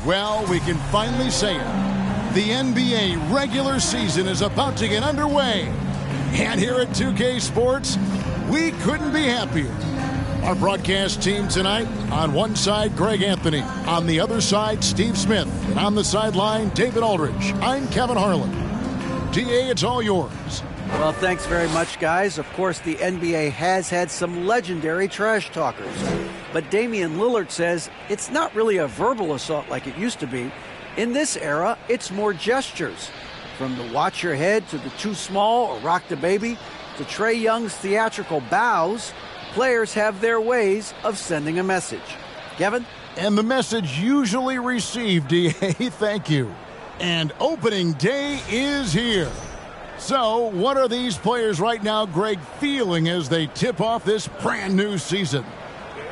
Well, we can finally say it. The NBA regular season is about to get underway. And here at 2K Sports, we couldn't be happier. Our broadcast team tonight, on one side, Greg Anthony. On the other side, Steve Smith. And on the sideline, David Aldridge. I'm Kevin Harlan. DA, it's all yours. Well, thanks very much, guys. Of course, the NBA has had some legendary trash talkers. But Damian Lillard says it's not really a verbal assault like it used to be. In this era, it's more gestures. From the watch your head to the too small or rock the baby to Trae Young's theatrical bows, players have their ways of sending a message. Kevin? And the message usually received, DA. Thank you. And opening day is here. So, what are these players right now, Greg, feeling as they tip off this brand new season?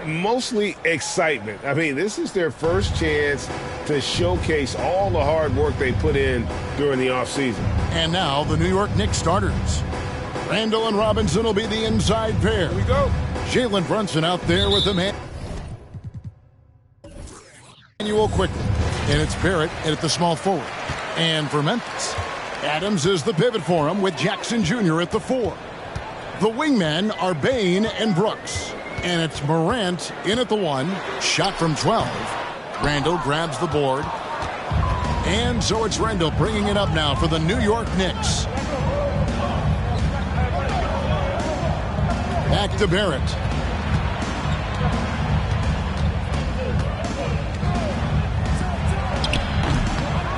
Mostly excitement. I mean, this is their first chance to showcase all the hard work they put in during the offseason. And now, the New York Knicks starters. Randall and Robinson will be the inside pair. Here we go. Jalen Brunson out there with the man. Manuel quickly. And it's Barrett at the small forward. And for Memphis, Adams is the pivot for him with Jackson Jr. at the 4. The wingmen are Bane and Brooks. And it's Morant in at the 1. Shot from 12. Randall grabs the board. And so it's Randall bringing it up now for the New York Knicks. Back to Barrett.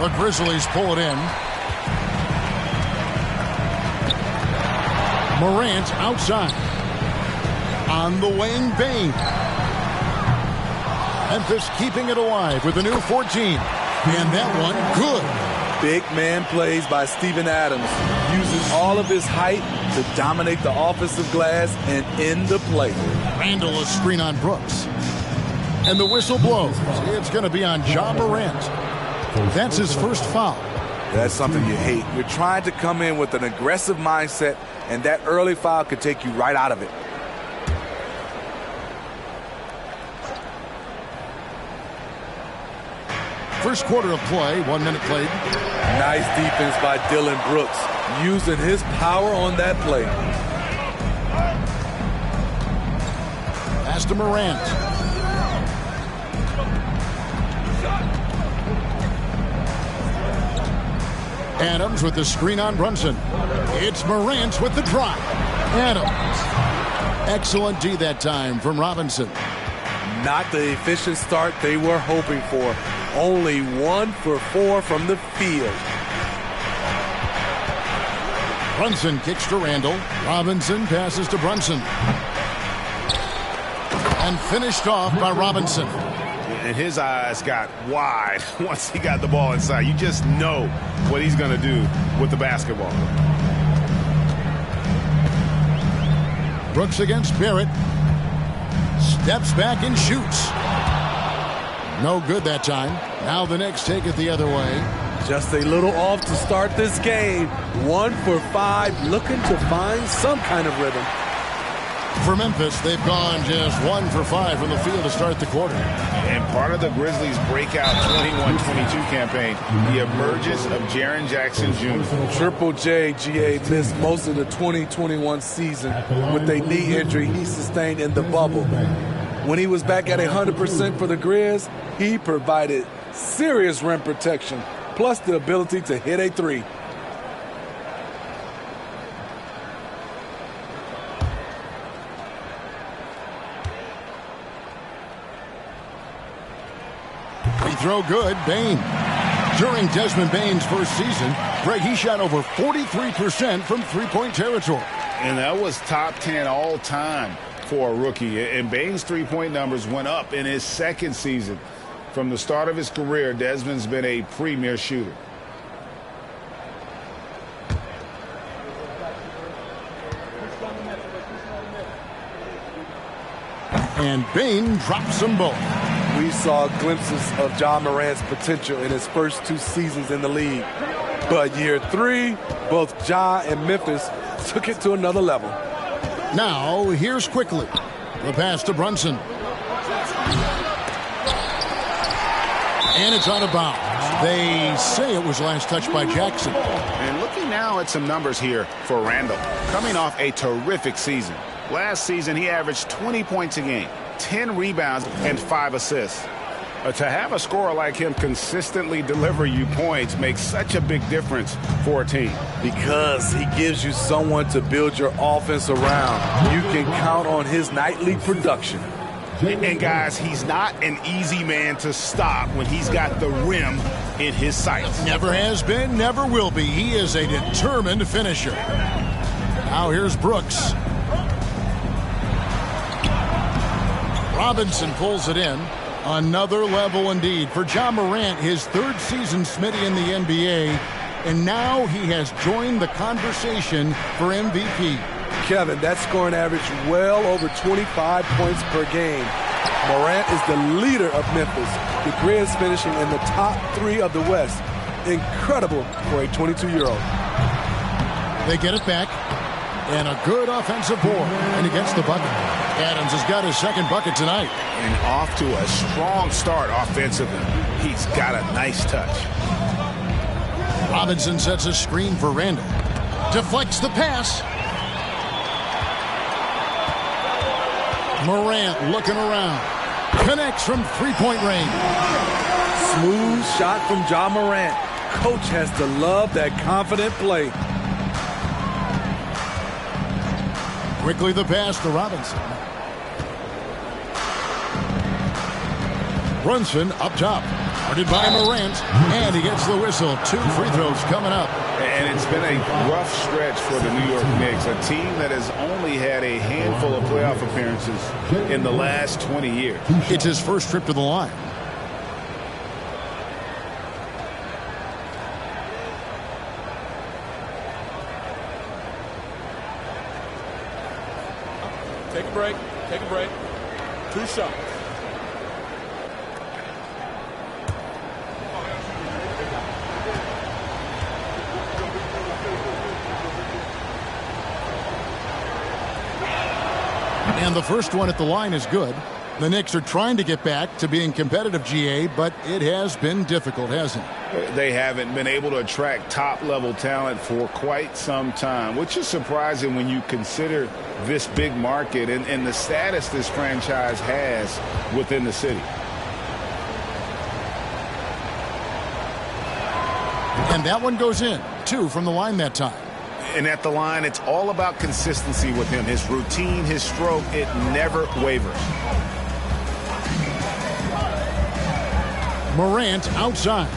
The Grizzlies pull it in. Morant outside. On the wing, Bane. Memphis keeping it alive with a new 14. And that one, good. Big man plays by Steven Adams. Uses all of his height to dominate the offensive glass and end the play. Randall a screen on Brooks. And the whistle blows. It's going to be on Ja Morant. That's his first foul. That's something you hate. You're trying to come in with an aggressive mindset, and that early foul could take you right out of it. First quarter of play, 1 minute played. Nice defense by Dylan Brooks, using his power on that play. Pass to Morant. Adams with the screen on Brunson. It's Morant with the drive. Adams. Excellent D that time from Robinson. Not the efficient start they were hoping for. Only 1 for 4 from the field. Brunson kicks to Randall. Robinson passes to Brunson. And finished off by Robinson. And his eyes got wide once he got the ball inside. You just know what he's going to do with the basketball. Brooks against Barrett. Steps back and shoots. No good that time. Now the Knicks take it the other way. Just a little off to start this game. 1 for 5, looking to find some kind of rhythm. For Memphis, they've gone just 1 for 5 from the field to start the quarter. And part of the Grizzlies' breakout 21-22 campaign, the emergence of Jaren Jackson Jr. Triple J, GA, missed most of the 2021 season with a knee injury he sustained in the bubble. When he was back at 100% for the Grizz, he provided serious rim protection, plus the ability to hit a 3. Free throw good, Bane. During Desmond Bane's first season, Greg, he shot over 43% from three-point territory. And that was top 10 all time for a rookie. And Bane's three-point numbers went up in his second season. From the start of his career, Desmond's been a premier shooter. And Bane drops them both. We saw glimpses of Ja Morant's potential in his first 2 seasons in the league. But year 3, both Ja and Memphis took it to another level. Now, here's quickly. The pass to Brunson. And it's out of bounds. They say it was last touched by Jackson. And looking now at some numbers here for Randall. Coming off a terrific season. Last season, he averaged 20 points a game, 10 rebounds, and 5 assists. To have a scorer like him consistently deliver you points makes such a big difference for a team. Because he gives you someone to build your offense around. You can count on his nightly production. And guys, he's not an easy man to stop when he's got the rim in his sights. Never has been, never will be. He is a determined finisher. Now here's Brooks. Robinson pulls it in. Another level indeed for Ja Morant, his third season, Smitty, in the NBA. And now he has joined the conversation for MVP. Kevin, that scoring average well over 25 points per game. Morant is the leader of Memphis. The Grizz finishing in the top 3 of the West. Incredible for a 22-year-old. They get it back. And a good offensive board. And he gets the bucket. Adams has got his second bucket tonight. And off to a strong start offensively. He's got a nice touch. Robinson sets a screen for Randall. Deflects the pass. Morant looking around. Connects from three-point range. Smooth shot from Ja Morant. Coach has to love that confident play. Quickly the pass to Robinson. Brunson up top. Guarded by Morant. And he gets the whistle. 2 free throws coming up. And it's been a rough stretch for the New York Knicks, a team that has only had a handful of playoff appearances in the last 20 years. It's his first trip to the line. Take a break. Take a break. 2 shots. And the first one at the line is good. The Knicks are trying to get back to being competitive, GA, but it has been difficult, hasn't it? They haven't been able to attract top-level talent for quite some time, which is surprising when you consider this big market and the status this franchise has within the city. And that one goes in. 2 from the line that time. And at the line, it's all about consistency with him. His routine, his stroke, it never wavers. Morant outside.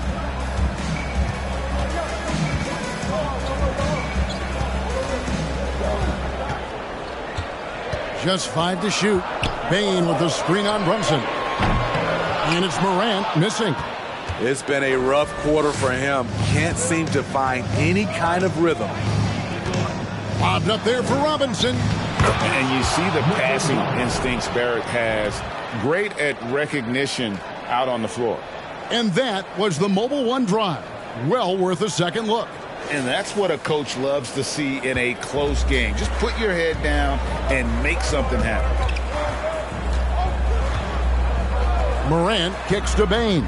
Just 5 to shoot. Bane with the screen on Brunson. And it's Morant missing. It's been a rough quarter for him. Can't seem to find any kind of rhythm. Lobbed up there for Robinson. And you see the passing instincts Barrett has. Great at recognition out on the floor. And that was the Mobile One drive. Well worth a second look. And that's what a coach loves to see in a close game. Just put your head down and make something happen. Morant kicks to Bane.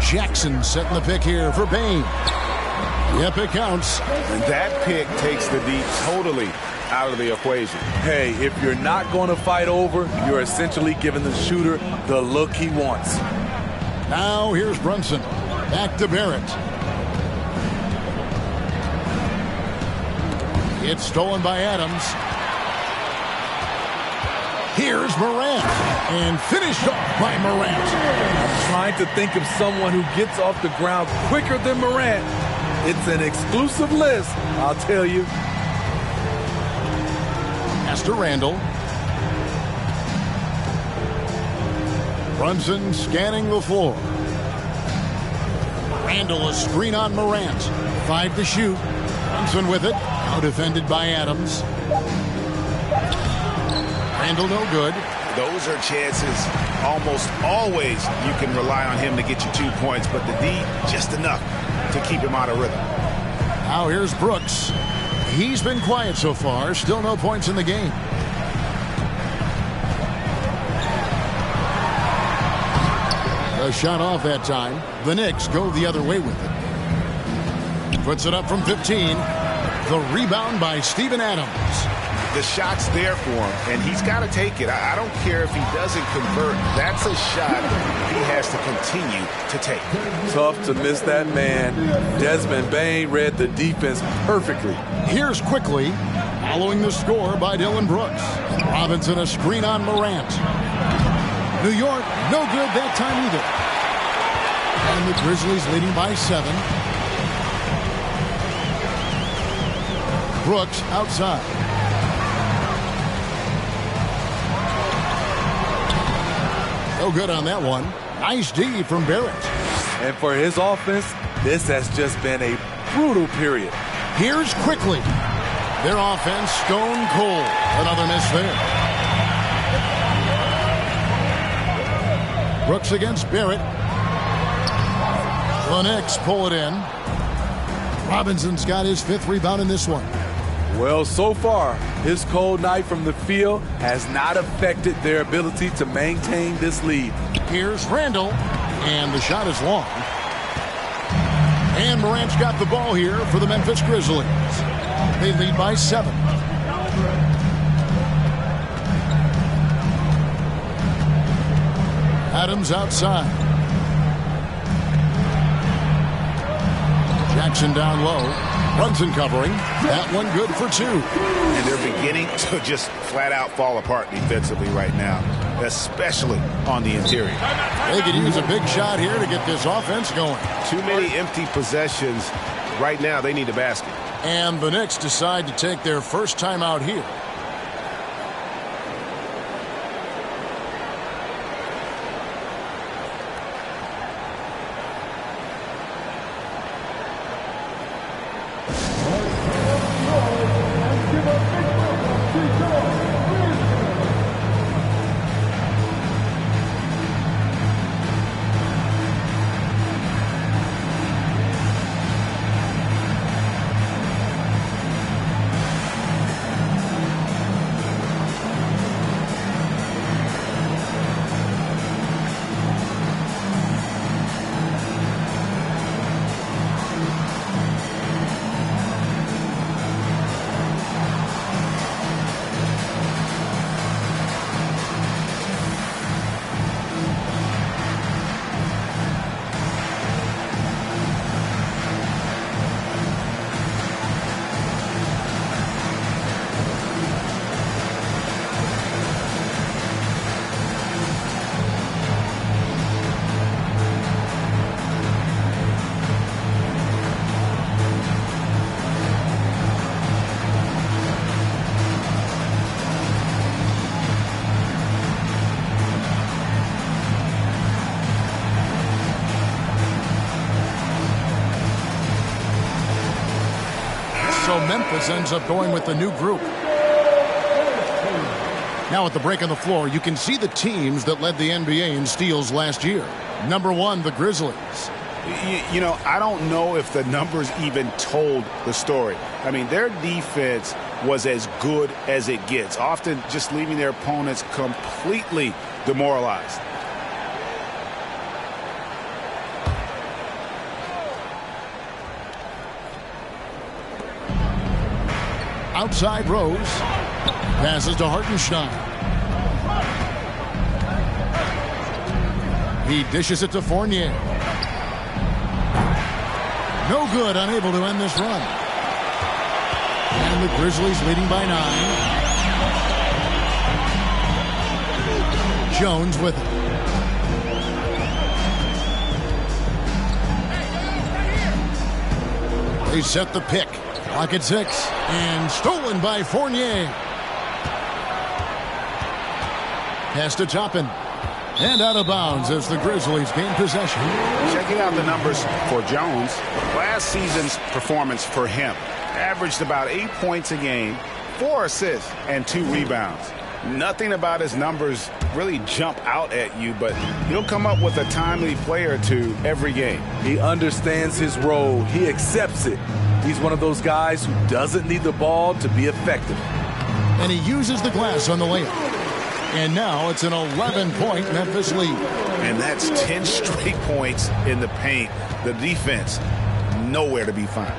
Jackson setting the pick here for Bane. Yep, it counts. And that pick takes the D totally out of the equation. Hey, if you're not going to fight over, you're essentially giving the shooter the look he wants. Now here's Brunson. Back to Barrett. It's stolen by Adams. Here's Morant. And finished off by Morant. I'm trying to think of someone who gets off the ground quicker than Morant. It's an exclusive list, I'll tell you. Pass to Randall. Brunson scanning the floor. Randall a screen on Morant. 5 to shoot. Brunson with it. Now defended by Adams. Randall no good. Those are chances almost always you can rely on him to get you 2 points, but the D just enough to keep him out of rhythm. Now here's Brooks. He's been quiet so far. Still no points in the game. A shot off that time. The Knicks go the other way with it. Puts it up from 15. The rebound by Steven Adams. The shot's there for him, and he's got to take it. I don't care if he doesn't convert. That's a shot he has to continue to take. Tough to miss that man. Desmond Bane read the defense perfectly. Here's quickly, following the score by Dylan Brooks. Robinson a screen on Morant. New York, no good that time either. And the Grizzlies leading by 7. Brooks outside. No good on that one. Nice D from Barrett. And for his offense, this has just been a brutal period. Here's quickly. Their offense stone cold. Another miss there. Brooks against Barrett. The Knicks pull it in. Robinson's got his 5th rebound in this one. Well, so far, his cold night from the field has not affected their ability to maintain this lead. Here's Randall, and the shot is long. And Morant's got the ball here for the Memphis Grizzlies. They lead by 7. Adams outside. Jackson down low. Brunson covering. That one good for 2. And they're beginning to just flat out fall apart defensively right now, especially on the interior. They could use a big shot here to get this offense going. Too many empty possessions. Right now, they need a basket. And the Knicks decide to take their first time out here. So Memphis ends up going with the new group. Now at the break on the floor, you can see the teams that led the NBA in steals last year. Number 1, the Grizzlies. You know, I don't know if the numbers even told the story. I mean, their defense was as good as it gets, often just leaving their opponents completely demoralized. Outside Rose. Passes to Hartenstein. He dishes it to Fournier. No good, unable to end this run. And the Grizzlies leading by 9. Jones with it. They set the pick. Clock at 6. And stolen by Fournier. Pass to Toppin. And out of bounds as the Grizzlies gain possession. Checking out the numbers for Jones. Last season's performance for him averaged about 8 points a game, 4 assists, and 2 rebounds. Nothing about his numbers really jump out at you, but he'll come up with a timely play or two every game. He understands his role. He accepts it. He's one of those guys who doesn't need the ball to be effective. And he uses the glass on the layup. And now it's an 11-point Memphis lead. And that's 10 straight points in the paint. The defense, nowhere to be found.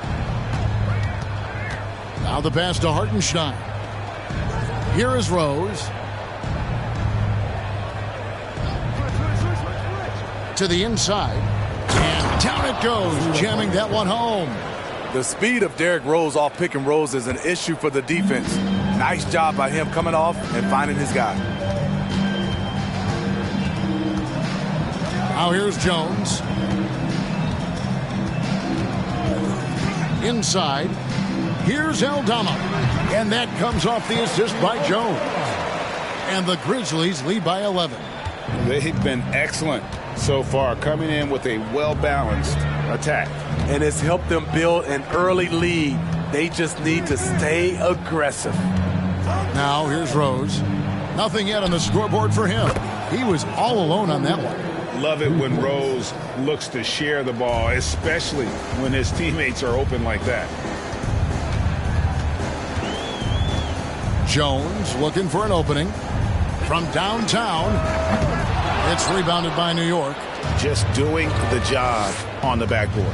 Now the pass to Hartenstein. Here is Rose. To the inside. And down it goes, jamming that one home. The speed of Derrick Rose off pick and rolls is an issue for the defense. Nice job by him coming off and finding his guy. Now here's Jones. Inside. Here's Aldama. And that comes off the assist by Jones. And the Grizzlies lead by 11. They've been excellent so far, coming in with a well-balanced attack. And it's helped them build an early lead. They just need to stay aggressive. Now here's Rose. Nothing yet on the scoreboard for him. He was all alone on that one. Love it when Rose looks to share the ball, especially when his teammates are open like that. Jones looking for an opening from downtown. It's rebounded by New York. Just doing the job on the backboard.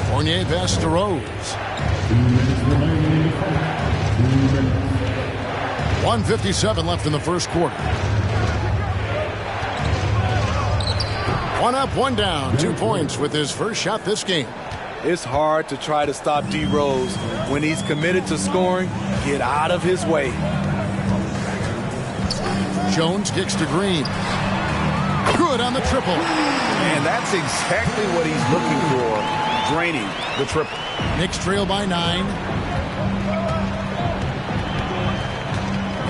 Fournier pass to Rose. 1:57 left in the first quarter. One up, one down. 2 points with his first shot this game. It's hard to try to stop D. Rose. When he's committed to scoring, get out of his way. Jones kicks to Green. Good on the triple. And that's exactly what he's looking for, draining the triple. Knicks trail by 9.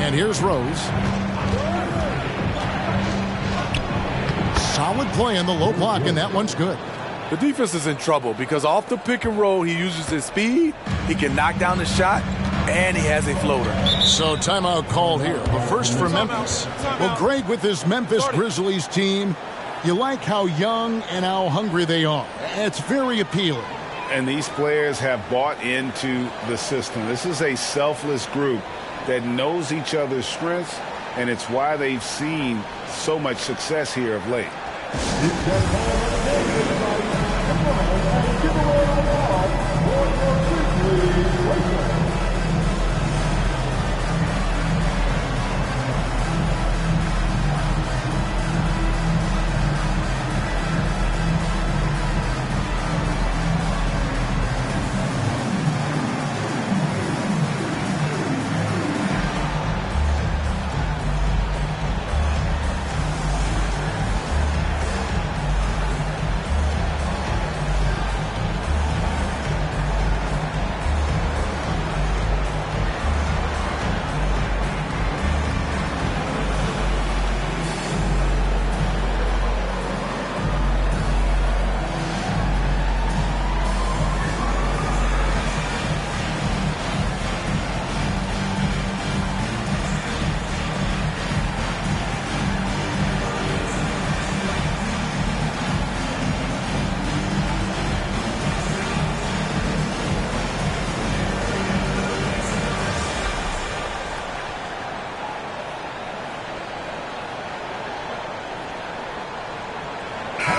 And here's Rose. Solid play in the low block, and that one's good. The defense is in trouble because off the pick and roll, he uses his speed, he can knock down the shot, and he has a floater. So timeout called here, but first for Memphis. Well, Greg, with this Memphis Grizzlies team, you like how young and how hungry they are. It's very appealing. And these players have bought into the system. This is a selfless group that knows each other's strengths, and it's why they've seen so much success here of late.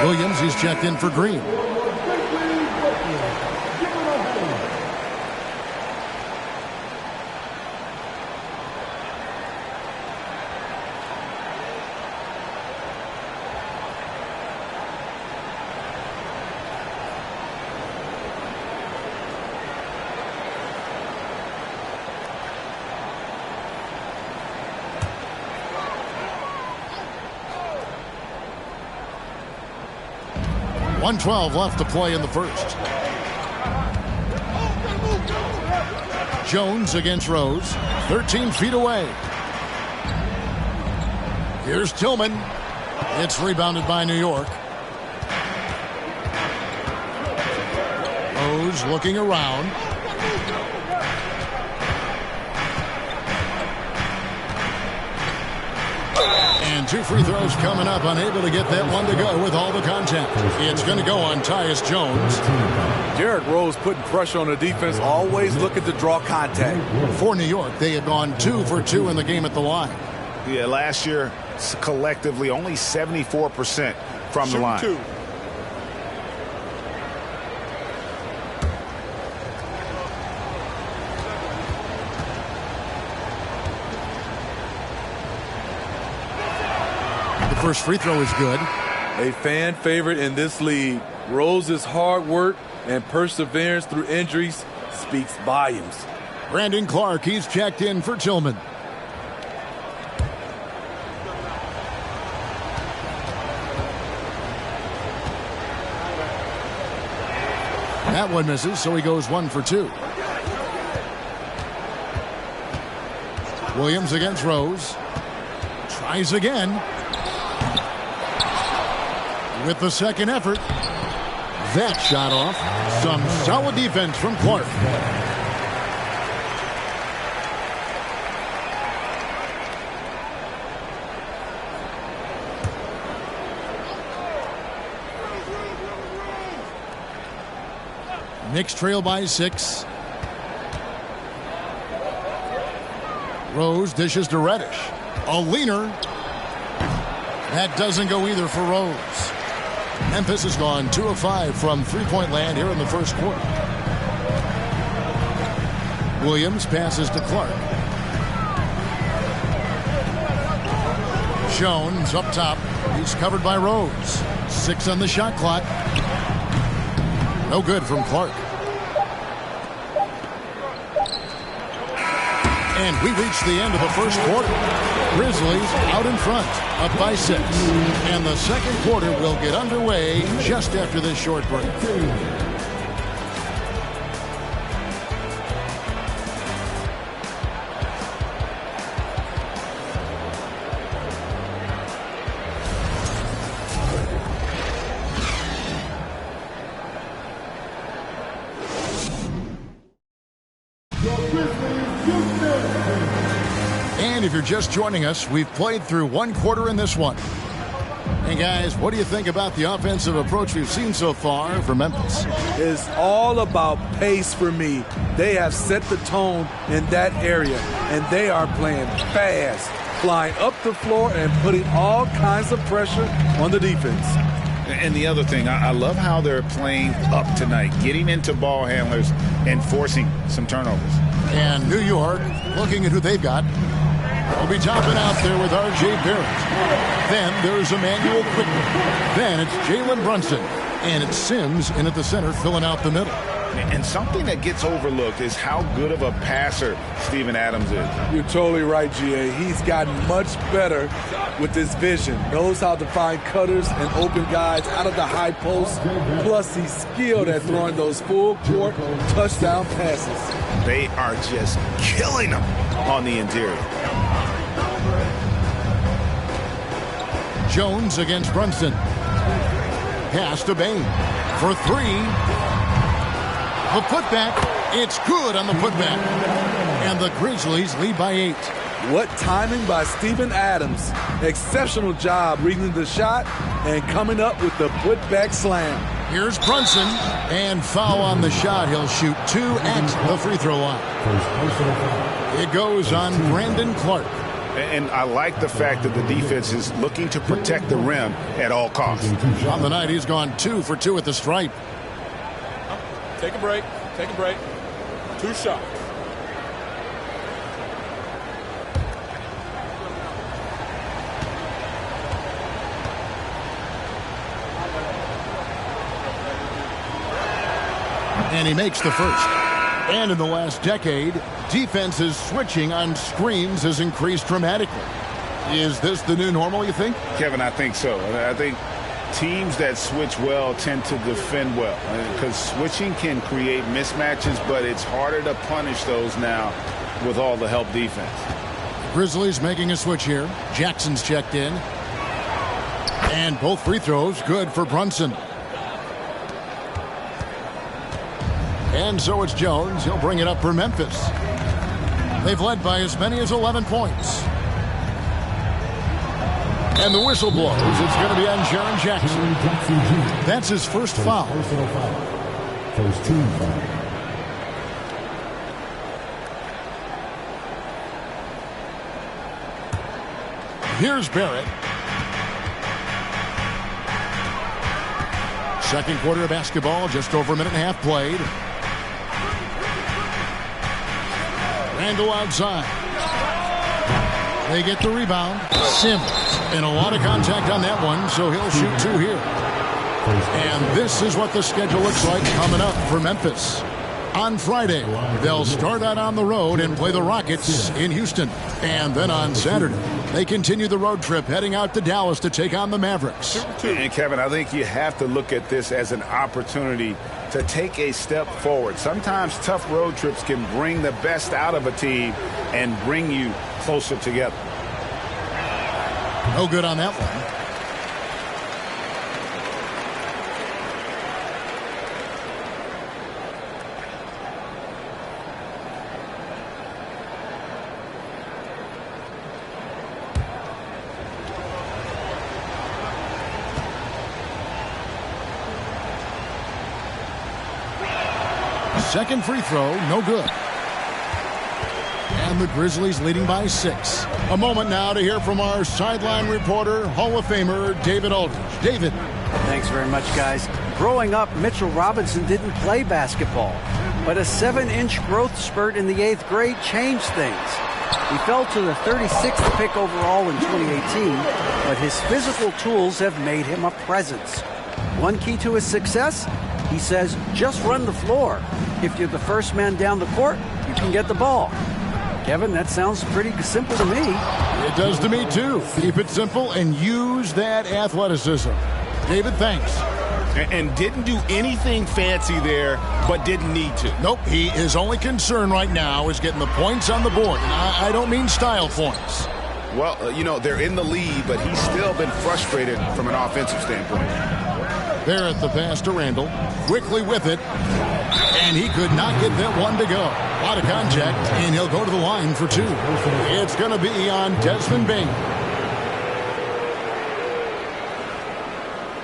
Williams, he's checked in for Green. .112 left to play in the first. Jones against Rose. 13 feet away. Here's Tillman. It's rebounded by New York. Rose looking around. And 2 free throws coming up, unable to get that one to go with all the contact. It's going to go on Tyus Jones. Derrick Rose putting pressure on the defense, always looking to draw contact. For New York, they had gone 2 for 2 in the game at the line. Yeah, last year, collectively, only 74% from the line. 2. The first free throw is good. A fan favorite in this league. Rose's hard work and perseverance through injuries speaks volumes. Brandon Clark, he's checked in for Tillman. That one misses, so he goes 1 for 2. Williams against Rose. Tries again. With the second effort. That shot off. Some solid defense from Clark. Knicks trail by 6. Rose dishes to Reddish. A leaner. That doesn't go either for Rose. Memphis has gone 2 of 5 from three-point land here in the first quarter. Williams passes to Clark. Jones up top. He's covered by Rose. 6 on the shot clock. No good from Clark. And we reach the end of the first quarter. Grizzlies out in front, up by 6. And the second quarter will get underway just after this short break. And if you're just joining us, we've played through 1 quarter in this one. And guys, what do you think about the offensive approach we've seen so far for Memphis? It's all about pace for me. They have set the tone in that area, and they are playing fast, flying up the floor and putting all kinds of pressure on the defense. And the other thing, I love how they're playing up tonight, getting into ball handlers and forcing some turnovers. And New York, looking at who they've got, will be topping out there with R.J. Barrett. Then there's Emmanuel Quickly. Then it's Jalen Brunson. And it's Sims in at the center filling out the middle. And something that gets overlooked is how good of a passer Steven Adams is. You're totally right, G.A. He's gotten much better with his vision. Knows how to find cutters and open guys out of the high post. Plus, he's skilled at throwing those full-court touchdown passes. They are just killing them on the interior. Jones against Brunson. Pass to Bain for 3. The putback, it's good on the putback. And the Grizzlies lead by 8. What timing by Steven Adams. Exceptional job reading the shot and coming up with the putback slam. Here's Brunson, and foul on the shot. He'll shoot 2 at the free throw line. It goes on Brandon Clark. And I like the fact that the defense is looking to protect the rim at all costs. On the night, he's gone 2 for 2 at the stripe. Take a break. Take a break. 2 shots. And he makes the first. And in the last decade, defenses switching on screens has increased dramatically. Is this the new normal, you think? Kevin, I think so. I think teams that switch well tend to defend well, because switching can create mismatches, but it's harder to punish those now with all the help defense. Grizzlies making a switch here. Jackson's checked in. And both free throws good for Brunson. And so it's Jones. He'll bring it up for Memphis. They've led by as many as 11 points. And the whistle blows. It's going to be on Jaren Jackson. That's his first foul. First team foul. Here's Barrett. Second quarter of basketball, just over a minute and a half played. Randall outside. They get the rebound. Simmons. And a lot of contact on that one, so he'll shoot two here. And this is what the schedule looks like coming up for Memphis. On Friday, they'll start out on the road and play the Rockets in Houston. And then on Saturday, they continue the road trip heading out to Dallas to take on the Mavericks. And Kevin, I think you have to look at this as an opportunity to take a step forward. Sometimes tough road trips can bring the best out of a team and bring you closer together. No good on that one. Second free throw, no good. And the Grizzlies leading by 6. A moment now to hear from our sideline reporter, Hall of Famer David Aldridge. David. Thanks very much, guys. Growing up, Mitchell Robinson didn't play basketball, but a 7-inch growth spurt in the 8th grade changed things. He fell to the 36th pick overall in 2018, but his physical tools have made him a presence. One key to his success? He says, just run the floor. If you're the first man down the court, you can get the ball. Kevin, that sounds pretty simple to me. It does to me, too. Keep it simple and use that athleticism. David, thanks. And didn't do anything fancy there, but didn't need to. Nope, his only concern right now is getting the points on the board. And I don't mean style points. Well, you know, they're in the lead, but he's still been frustrated from an offensive standpoint. Barrett the pass to Randall. Quickly with it. And he could not get that one to go. A lot of contact, and he'll go to the line for 2. It's going to be on Desmond Bane.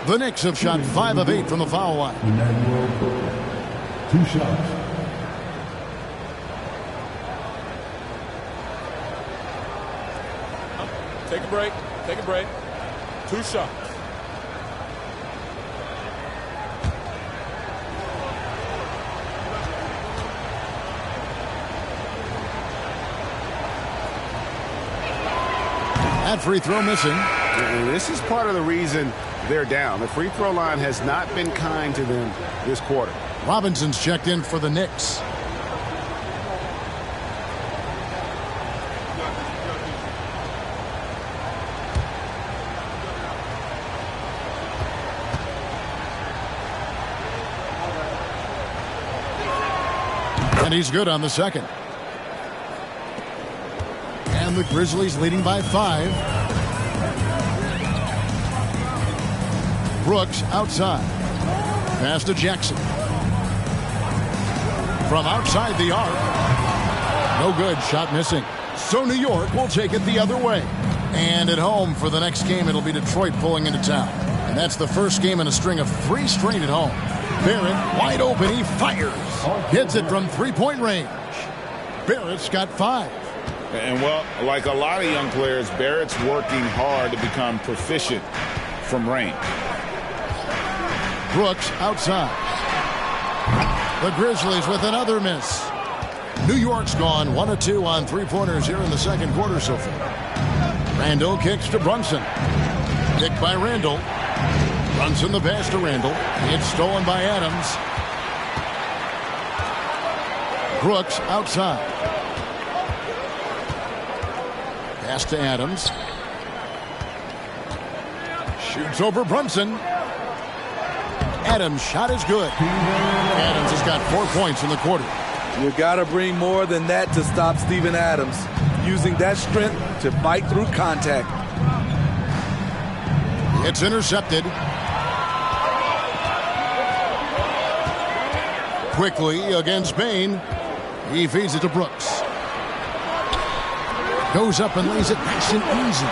The Knicks have shot 5 of 8 from the foul line. 2 shots. Take a break. Take a break. 2 shots. That free throw missing. And this is part of the reason they're down. The free throw line has not been kind to them this quarter. Robinson's checked in for the Knicks. And he's good on the second. And the Grizzlies leading by 5. Brooks outside. Pass to Jackson. From outside the arc. No good. Shot missing. So New York will take it the other way. And at home for the next game, it'll be Detroit pulling into town. And that's the first game in a string of 3 straight at home. Barrett wide open. He fires. Hits it from 3-point range. Barrett's got 5. And, well, like a lot of young players, Barrett's working hard to become proficient from range. Brooks outside. The Grizzlies with another miss. New York's gone 1 of 2 on 3-pointers here in the second quarter so far. Randall kicks to Brunson. Kicked by Randall. Brunson the pass to Randall. It's stolen by Adams. Brooks outside. Pass to Adams. Shoots over Brunson. Adams' shot is good. Adams has got 4 points in the quarter. You got to bring more than that to stop Steven Adams. Using that strength to fight through contact. It's intercepted. Quickly against Bane. He feeds it to Brooks. Goes up and lays it nice and easy.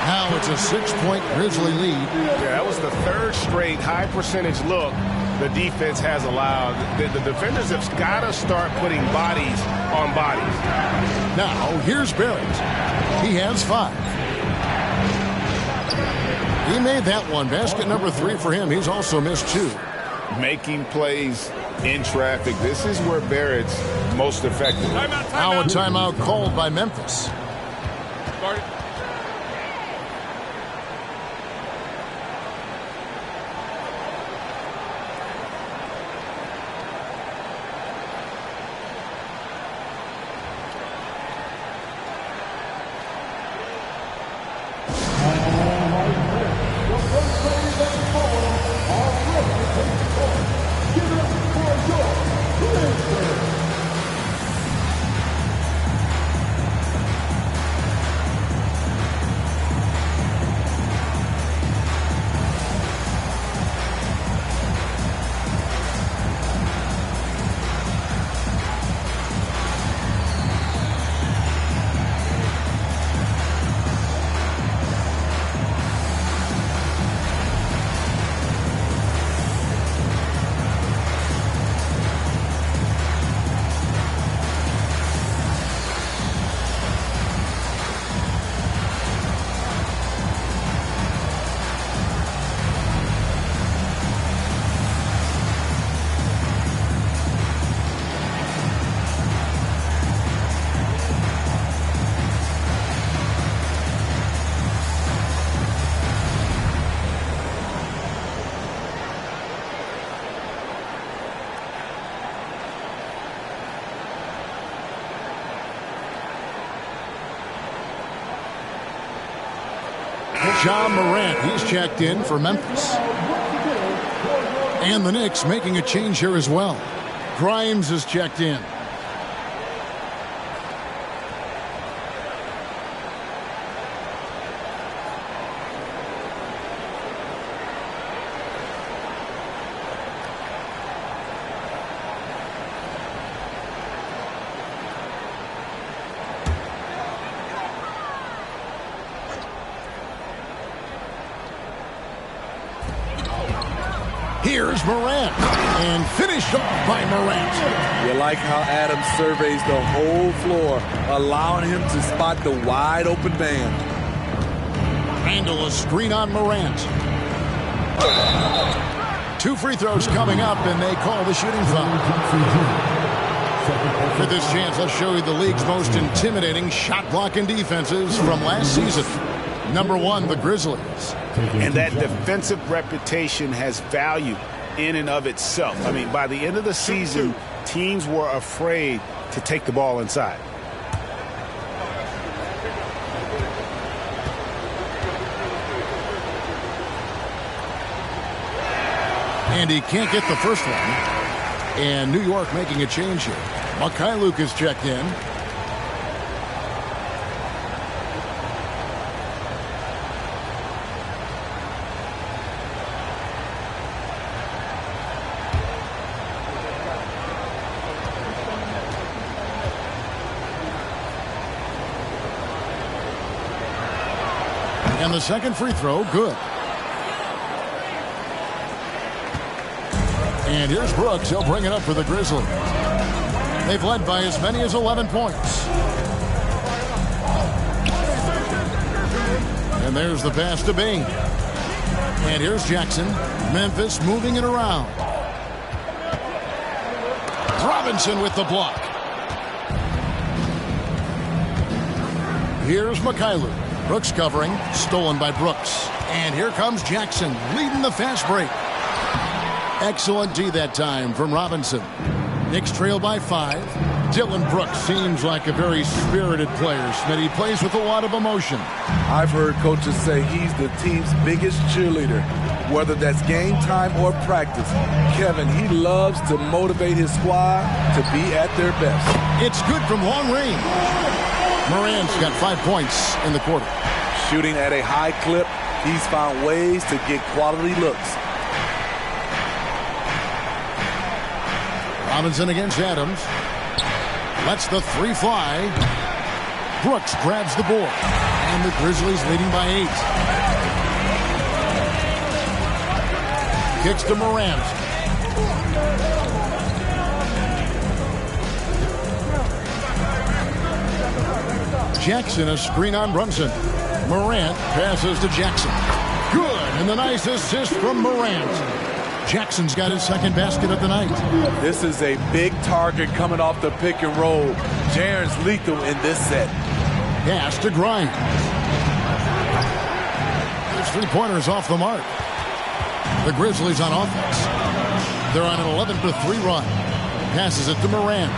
Now it's a 6-point Grizzly lead. Yeah, that was the third straight high percentage look the defense has allowed. The defenders have got to start putting bodies on bodies. Now here's Barrett. He has 5. He made that one. Basket number 3 for him. He's also missed 2. Making plays in traffic. This is where Barrett's most effective. Now a timeout called by Memphis. John Morant, he's checked in for Memphis. And the Knicks making a change here as well. Grimes is checked in. Here's Morant, and finished off by Morant. You like how Adams surveys the whole floor, allowing him to spot the wide open man. Randall, a screen on Morant. 2 free throws coming up, and they call the shooting foul. For this chance, let's show you the league's most intimidating shot-blocking defenses from last season. Number 1, the Grizzlies. And that defensive reputation has value in and of itself. I mean, by the end of the season, teams were afraid to take the ball inside. And he can't get the first one. And New York making a change here. Mikhailuk is checked in. And the second free throw, good. And here's Brooks. He'll bring it up for the Grizzlies. They've led by as many as 11 points. And there's the pass to Bain. And here's Jackson. Memphis moving it around. Robinson with the block. Here's Mikhailuk. Brooks covering, stolen by Brooks. And here comes Jackson, leading the fast break. Excellent D that time from Robinson. Knicks trail by 5. Dillon Brooks seems like a very spirited player. Schmidt, he plays with a lot of emotion. I've heard coaches say he's the team's biggest cheerleader, whether that's game time or practice. Kevin, he loves to motivate his squad to be at their best. It's good from long range. Morant's got 5 points in the quarter. Shooting at a high clip, he's found ways to get quality looks. Robinson against Adams. Lets the 3 fly. Brooks grabs the board. And the Grizzlies leading by 8. Kicks to Morant. Jackson, a screen on Brunson. Morant passes to Jackson. Good, and the nice assist from Morant. Jackson's got his second basket of the night. This is a big target coming off the pick and roll. Jaren's lethal in this set. Pass to Grimes. His three-pointer is off the mark. The Grizzlies on offense. They're on an 11-3 run. Passes it to Morant.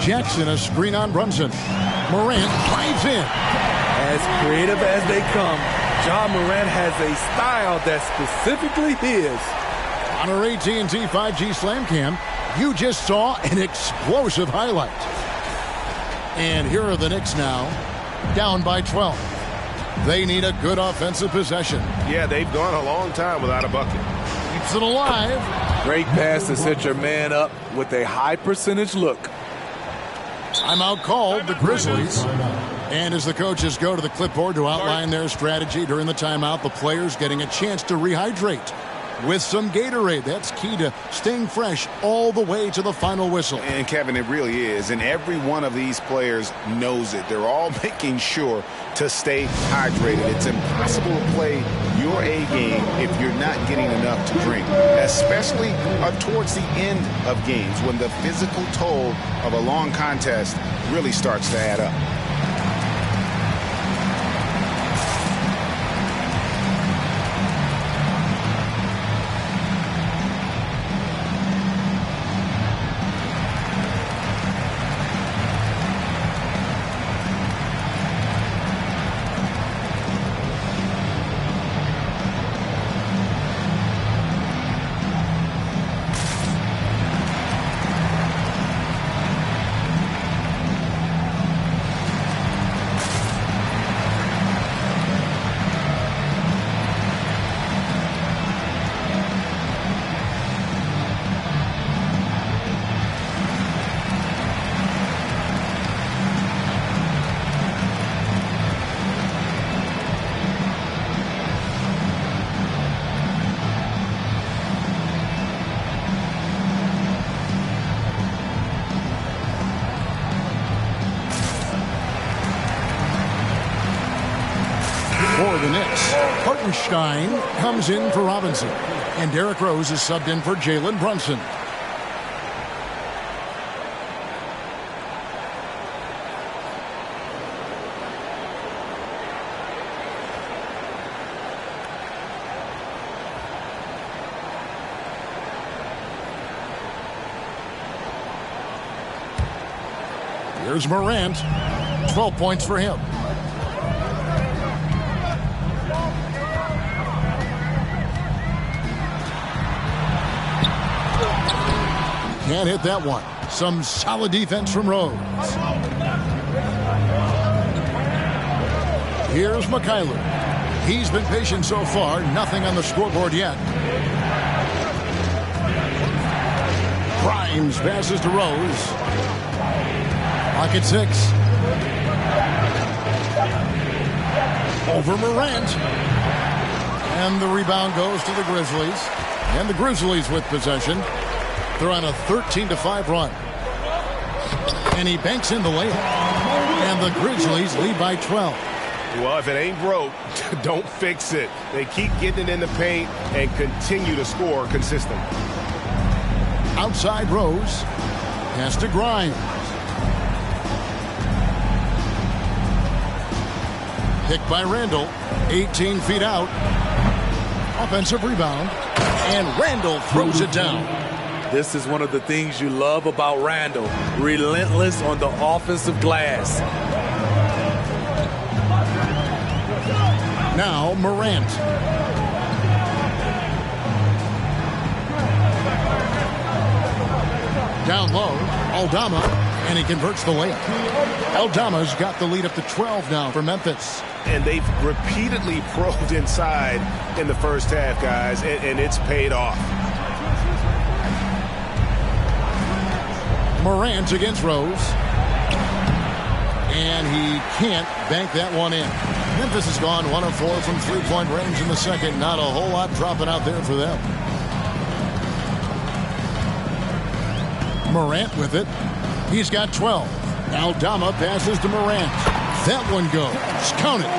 Jackson, a screen on Brunson. Morant drives in. As creative as they come, John Morant has a style that's specifically his. On our AT&T 5G Slam Cam, you just saw an explosive highlight. And here are the Knicks now, down by 12. They need a good offensive possession. Yeah, they've gone a long time without a bucket. Keeps it alive. Great pass to set your man up with a high percentage look. Timeout called, the Grizzlies. And as the coaches go to the clipboard to outline their strategy during the timeout, the players getting a chance to rehydrate with some Gatorade. That's key to staying fresh all the way to the final whistle. And Kevin, it really is. And every one of these players knows it. They're all making sure to stay hydrated. It's impossible to play your A game if you're not getting enough to drink, especially towards the end of games when the physical toll of a long contest really starts to add up. For the Knicks, Hartenstein comes in for Robinson. And Derrick Rose is subbed in for Jalen Brunson. Here's Morant. 12 points for him. Can't hit that one. Some solid defense from Rose. Here's McKayler. He's been patient so far. Nothing on the scoreboard yet. Grimes passes to Rose. Pocket 6. Over Morant. And the rebound goes to the Grizzlies. And the Grizzlies with possession. They're on a 13-5 run. And he banks in the layup. And the Grizzlies lead by 12. Well, if it ain't broke, don't fix it. They keep getting it in the paint and continue to score consistently. Outside Rose. Pass to Grimes. Picked by Randall. 18 feet out. Offensive rebound. And Randall throws it down. This is one of the things you love about Randall. Relentless on the offensive glass. Now Morant. Down low, Aldama, and he converts the layup. Aldama's got the lead up to 12 now for Memphis. And they've repeatedly probed inside in the first half, guys, and it's paid off. Morant against Rose. And he can't bank that one in. Memphis has gone 1 of 4 from three-point range in the second. Not a whole lot dropping out there for them. Morant with it. He's got 12. Aldama passes to Morant. That one goes. Count it.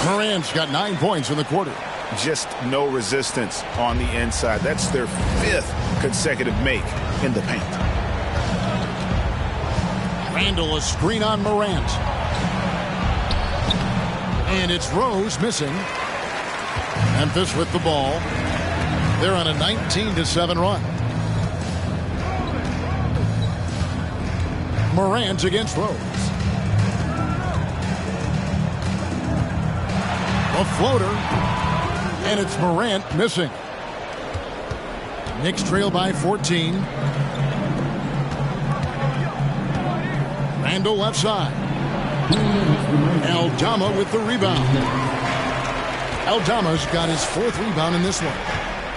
Morant's got 9 points in the quarter. Just no resistance on the inside. That's their 5th consecutive make in the paint. Randall, a screen on Morant. And it's Rose missing. Memphis with the ball. They're on a 19-7 run. Morant against Rose. A floater. And it's Morant missing. Knicks trail by 14. Randall left side. Aldama with the rebound. Aldama's got his 4th rebound in this one.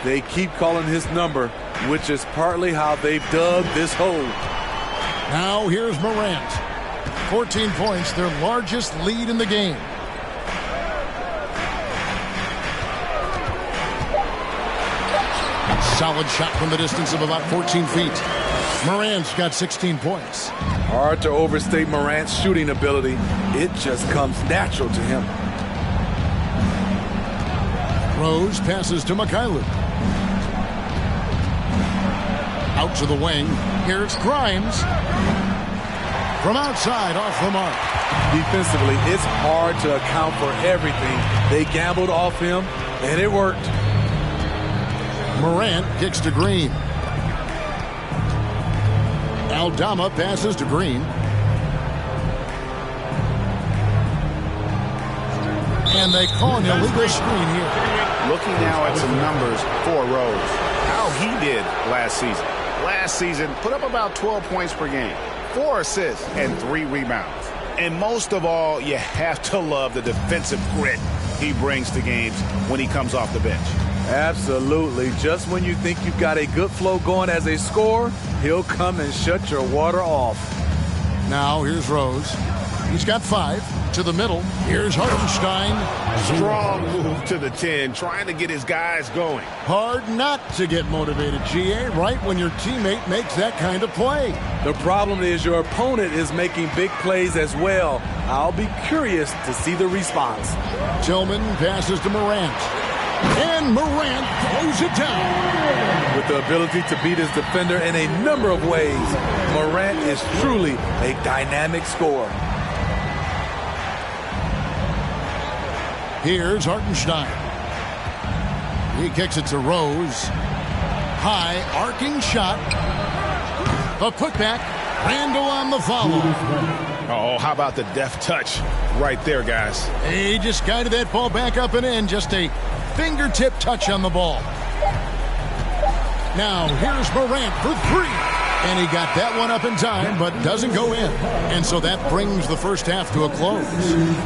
They keep calling his number, which is partly how they've dug this hole. Now here's Morant. 14 points, their largest lead in the game. Solid shot from the distance of about 14 feet. Morant's got 16 points. Hard to overstate Morant's shooting ability. It just comes natural to him. Rose passes to Mikhailuk. Out to the wing. Here's Grimes. From outside, off the mark. Defensively, it's hard to account for everything. They gambled off him, and it worked. Morant kicks to Green. Aldama passes to Green. And they call an illegal screen here. Looking now at some numbers for Rose. How he did last season. Last season, put up about 12 points per game, 4 assists, and 3 rebounds. And most of all, you have to love the defensive grit he brings to games when he comes off the bench. Absolutely. Just when you think you've got a good flow going as a scorer, he'll come and shut your water off. Now here's Rose. He's got 5 to the middle. Here's Hartenstein. Strong move to the 10, trying to get his guys going. Hard not to get motivated, GA, right when your teammate makes that kind of play. The problem is your opponent is making big plays as well. I'll be curious to see the response. Tillman passes to Morant. And Morant throws it down. With the ability to beat his defender in a number of ways, Morant is truly a dynamic scorer. Here's Hartenstein. He kicks it to Rose. High, arcing shot. A putback. Randall on the follow. Oh, how about the deft touch right there, guys? He just guided that ball back up and in. Just a fingertip touch on the ball. Now, here's Morant for 3. And he got that one up in time, but doesn't go in. And so that brings the first half to a close.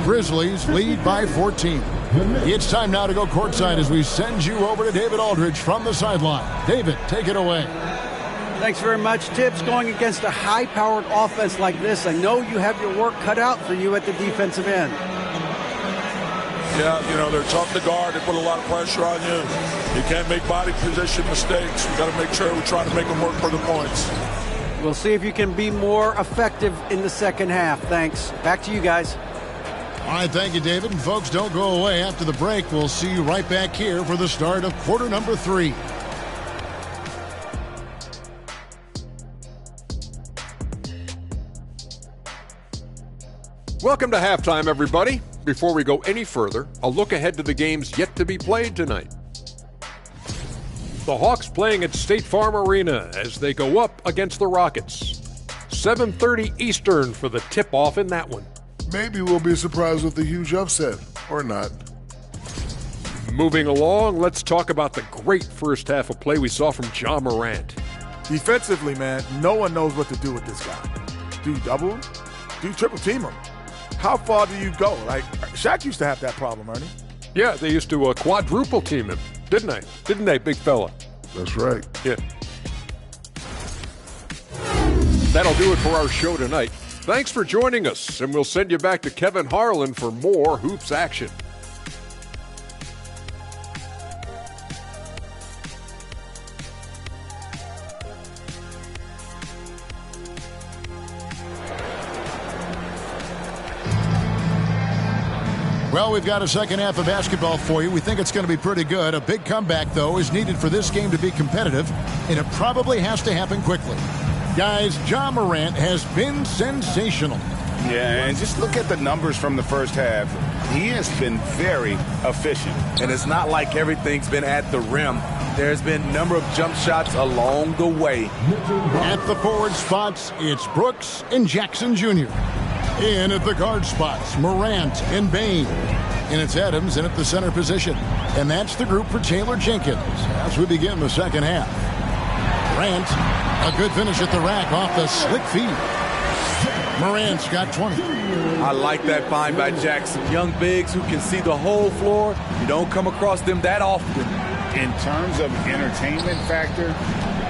Grizzlies lead by 14. It's time now to go courtside as we send you over to David Aldridge from the sideline. David, take it away. Thanks very much, Tibbs. Going against a high-powered offense like this, I know you have your work cut out for you at the defensive end. Yeah, you know, they're tough to guard. They put a lot of pressure on you. You can't make body position mistakes. We got to make sure we try to make them work for the points. We'll see if you can be more effective in the second half. Thanks. Back to you guys. All right, thank you, David. And folks, don't go away. After the break, we'll see you right back here for the start of quarter number 3. Welcome to halftime, everybody. Before we go any further, a look ahead to the games yet to be played tonight. The Hawks playing at State Farm Arena as they go up against the Rockets. 7:30 Eastern for the tip-off in that one. Maybe we'll be surprised with a huge upset, or not. Moving along, let's talk about the great first half of play we saw from Ja Morant. Defensively, man, no one knows what to do with this guy. Do you double him? Do you triple team him? How far do you go? Like, Shaq used to have that problem, Ernie. Yeah, they used to quadruple team him, didn't they? Didn't they, big fella? That's right. Yeah. That'll do it for our show tonight. Thanks for joining us, and we'll send you back to Kevin Harlan for more hoops action. Well, we've got a second half of basketball for you. We think it's going to be pretty good. A big comeback, though, is needed for this game to be competitive, and it probably has to happen quickly. Guys, Ja Morant has been sensational. Yeah, and just look at the numbers from the first half. He has been very efficient. And it's not like everything's been at the rim. There's been a number of jump shots along the way. At the forward spots, it's Brooks and Jackson Jr. In at the guard spots, Morant and Bane. And it's Adams in at the center position. And that's the group for Taylor Jenkins as we begin the second half. Morant, a good finish at the rack off the slick feed. Morant's got 20. I like that find by Jackson. Young bigs who can see the whole floor. You don't come across them that often. In terms of entertainment factor,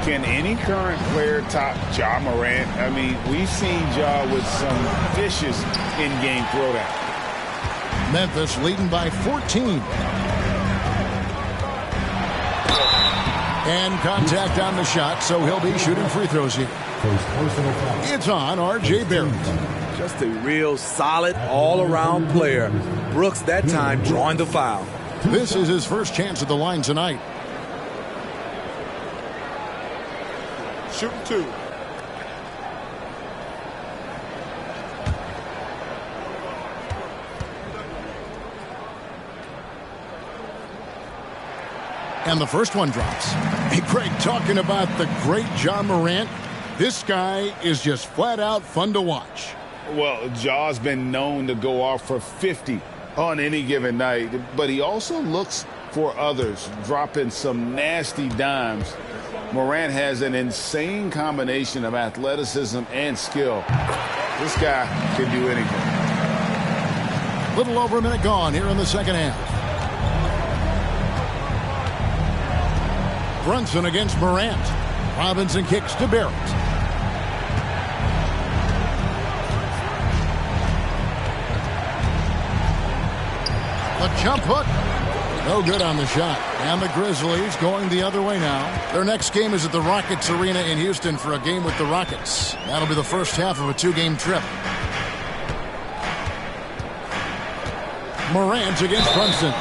can any current player top Ja Morant? I mean, we've seen Ja with some vicious in-game throwdown. Memphis leading by 14. And contact on the shot, so he'll be shooting free throws here. It's on R.J. Barrett. Just a real solid all-around player. Brooks that time drawing the foul. This is his first chance at the line tonight. Shooting 2. And the first one drops. Hey, Craig, talking about the great Ja Morant, this guy is just flat out fun to watch. Well, Ja's been known to go off for 50 on any given night, but he also looks for others, dropping some nasty dimes. Morant has an insane combination of athleticism and skill. This guy can do anything. Little over a minute gone here in the second half. Brunson against Morant. Robinson kicks to Barrett. The jump hook. No good on the shot. And the Grizzlies going the other way now. Their next game is at the Rockets Arena in Houston for a game with the Rockets. That'll be the first half of a 2-game trip. Morant against Brunson.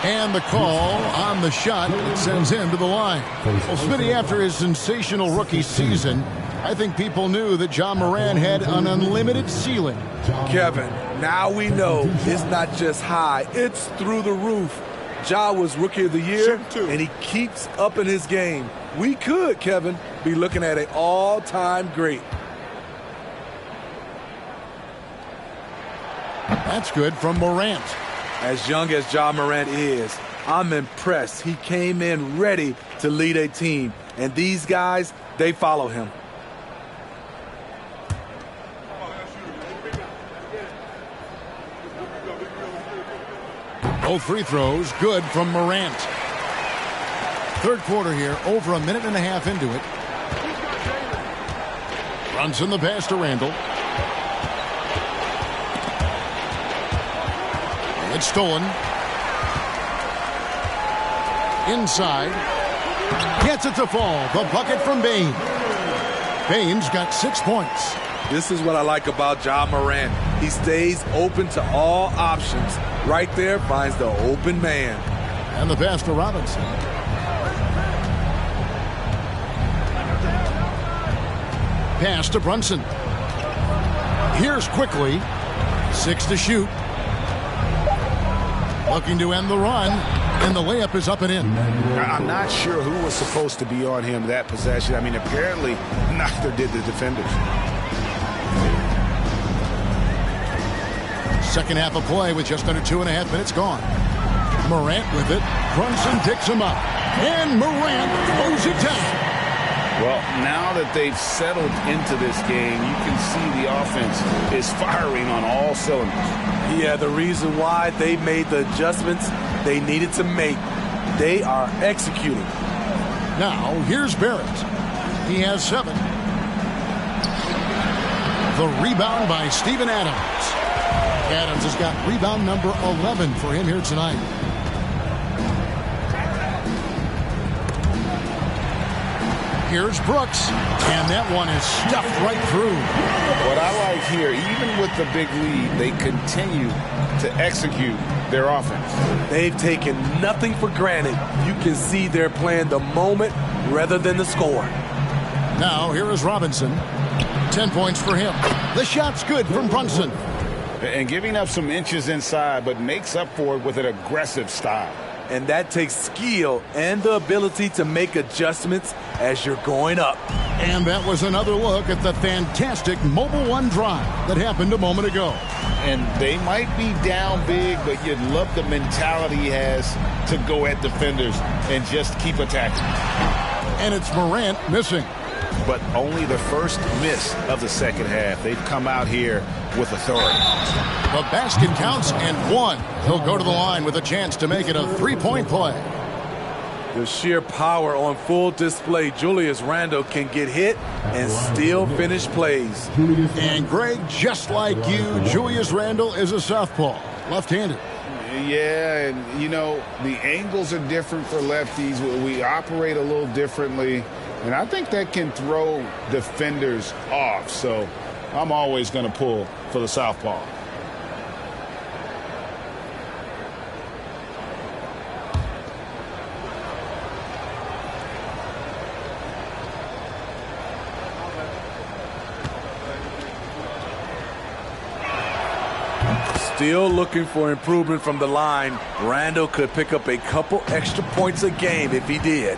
And the call on the shot that sends him to the line. Well, Smitty, after his sensational rookie season, I think people knew that Ja Morant had an unlimited ceiling. Kevin, now we know it's not just high, it's through the roof. Ja was Rookie of the Year, and he keeps up in his game. We could, Kevin, be looking at an all-time great. That's good from Morant. As young as Ja Morant is, I'm impressed. He came in ready to lead a team, and these guys, they follow him. Both free throws good from Morant. Third quarter here, over a minute and a half into it. Brunson the pass to Randall. It's stolen. Inside. Gets it to fall. The bucket from Bane. Bane's got 6 points. This is what I like about Ja Morant. He stays open to all options. Right there finds the open man. And the pass to Robinson. Pass to Brunson. Here's quickly. 6 to shoot. Looking to end the run. And the layup is up and in. I'm not sure who was supposed to be on him that possession. I mean, apparently neither did the defenders. Second half of play with just under 2.5 minutes gone. Morant with it. Brunson picks him up. And Morant throws it down. Well, now that they've settled into this game, you can see the offense is firing on all cylinders. Yeah, the reason why they made the adjustments they needed to make. They are executing. Now, here's Barrett. He has 7. The rebound by Steven Adams. Adams has got rebound number 11 for him here tonight. Here's Brooks, and that one is stuffed right through. What I like here, even with the big lead, they continue to execute their offense. They've taken nothing for granted. You can see they're playing the moment rather than the score. Now, here is Robinson. 10 points for him. The shot's good from Brunson. And giving up some inches inside, but makes up for it with an aggressive style. And that takes skill and the ability to make adjustments as you're going up. And that was another look at the fantastic Mobile One drive that happened a moment ago. And they might be down big, but you'd love the mentality he has to go at defenders and just keep attacking. And it's Morant missing. But only the first miss of the second half. They've come out here with authority. The basket counts and one. He'll go to the line with a chance to make it a three-point play. The sheer power on full display. Julius Randle can get hit and still finish plays. And Greg, just like you, Julius Randle is a southpaw, left-handed. Yeah, and you know, the angles are different for lefties. We operate a little differently. And I think that can throw defenders off. So I'm always going to pull for the southpaw. Still looking for improvement from the line. Randle could pick up a couple extra points a game if he did.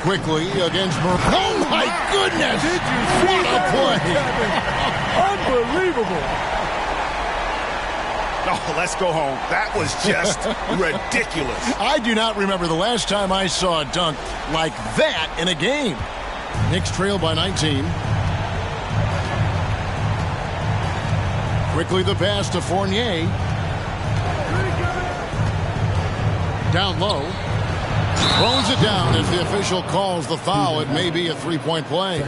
Quickly against Murray. Oh, my goodness! Did you see what a play? Unbelievable. Oh, let's go home. That was just ridiculous. I do not remember the last time I saw a dunk like that in a game. Knicks trail by 19. Quickly the pass to Fournier. Down low. Throws it down as the official calls the foul. It may be a three-point play.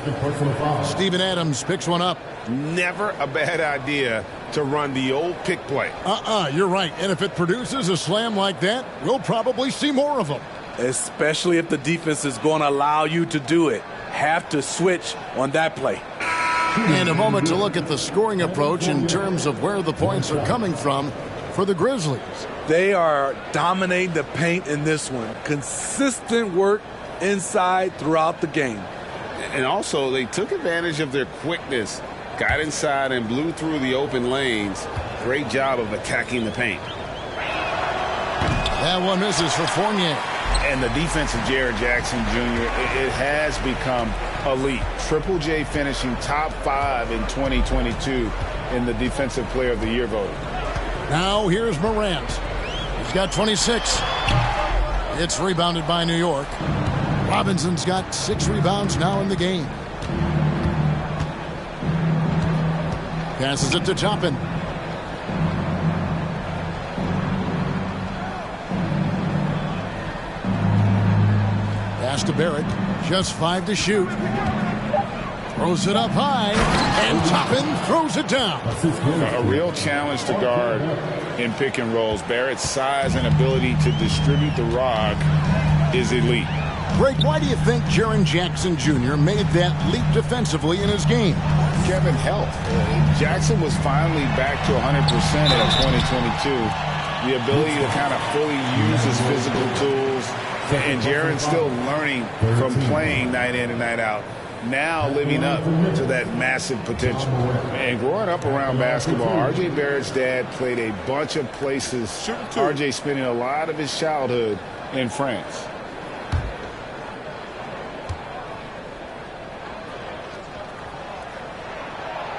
Steven Adams picks one up. Never a bad idea to run the old pick play. You're right. And if it produces a slam like that, we'll probably see more of them. Especially if the defense is going to allow you to do it. Have to switch on that play. And a moment to look at the scoring approach in terms of where the points are coming from for the Grizzlies. They are dominating the paint in this one. Consistent work inside throughout the game. And also, they took advantage of their quickness, got inside and blew through the open lanes. Great job of attacking the paint. That one misses for Fournier. And the defense of Jared Jackson Jr., it has become elite. Triple J finishing top 5 in 2022 in the Defensive Player of the Year voting. Now here's Morant. He's got 26. It's rebounded by New York. Robinson's got 6 rebounds now in the game. Passes it to Toppin. Pass to Barrett. Just 5 to shoot. Throws it up high, and Toppin throws it down. A real challenge to guard in pick and rolls. Barrett's size and ability to distribute the rock is elite. Greg, why do you think Jaren Jackson Jr. made that leap defensively in his game? Kevin, health. Jackson was finally back to 100% in 2022. The ability to kind of fully use his physical tools. And Jaren's still learning from playing night in and night out. Now living up to that massive potential. And growing up around basketball, R.J. Barrett's dad played a bunch of places. R.J. spending a lot of his childhood in France.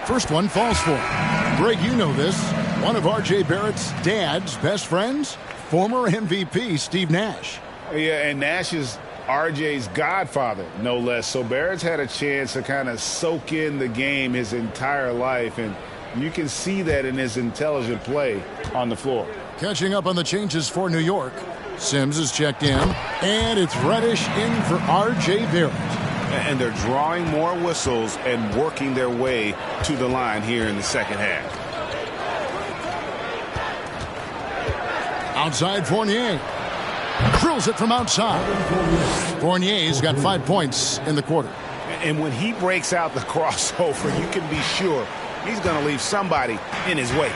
First one falls for him. Greg, you know this. One of R.J. Barrett's dad's best friends, former MVP Steve Nash. Yeah, and Nash is RJ's godfather, no less. So Barrett's had a chance to kind of soak in the game his entire life, and you can see that in his intelligent play on the floor. Catching up on the changes for New York. Sims is checked in, and it's Reddish in for R.J. Barrett. And they're drawing more whistles and working their way to the line here in the second half. Outside Fournier. Drills it from outside. Fournier's got 5 points in the quarter. And when he breaks out the crossover, you can be sure he's going to leave somebody in his wake.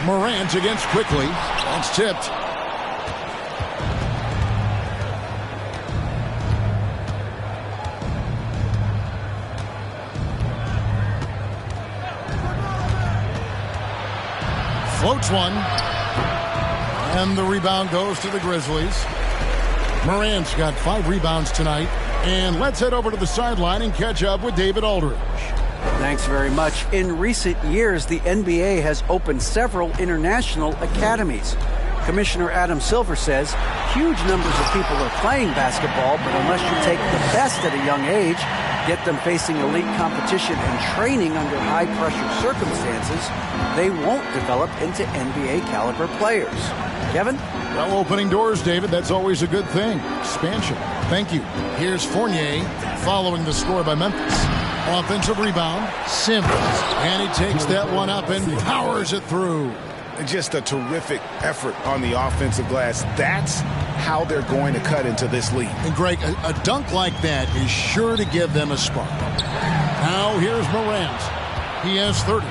Morant against Quickly. That's tipped. Floats one. And the rebound goes to the Grizzlies. Morant's got 5 rebounds tonight. And let's head over to the sideline and catch up with David Aldridge. Thanks very much. In recent years, the NBA has opened several international academies. Commissioner Adam Silver says huge numbers of people are playing basketball, but unless you take the best at a young age, get them facing elite competition and training under high-pressure circumstances, they won't develop into NBA-caliber players. Kevin? Well, opening doors, David, that's always a good thing. Expansion. Thank you. Here's Fournier following the score by Memphis. Offensive rebound, Simmons. And he takes that one up and powers it through. Just a terrific effort on the offensive glass. That's how they're going to cut into this lead. And Greg, a dunk like that is sure to give them a spark. Now here's Morant. He has 30.